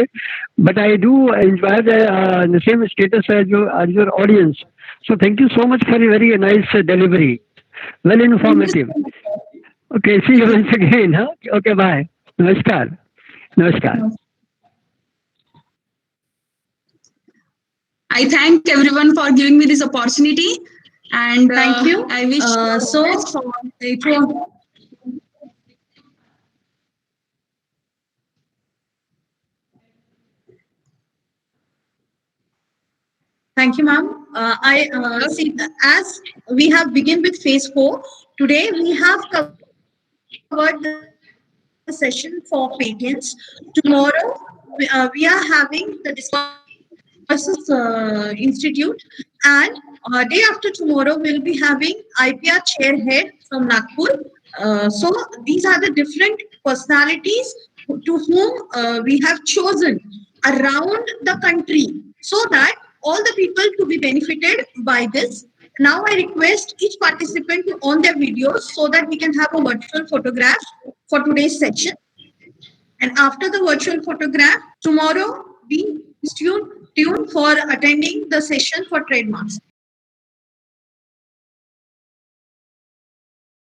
but I do enjoy the same status as your audience. So thank you so much for a very nice delivery. Well informative. Okay, see you once again. Huh? Okay, bye. Namaskar. Namaskar. I thank everyone for giving me this opportunity, and Thank you. I wish So it was Thank you, ma'am. I see, as we have begun with phase 4, today we have covered the session for patents. Tomorrow, we are having the discourses institute, and day after tomorrow we'll be having IPR chairhead from Nagpur. So these are the different personalities to whom we have chosen around the country, so that all the people to be benefited by this. Now I request each participant to on their videos so that we can have a virtual photograph for today's session. And after the virtual photograph, tomorrow be tuned for attending the session for trademarks.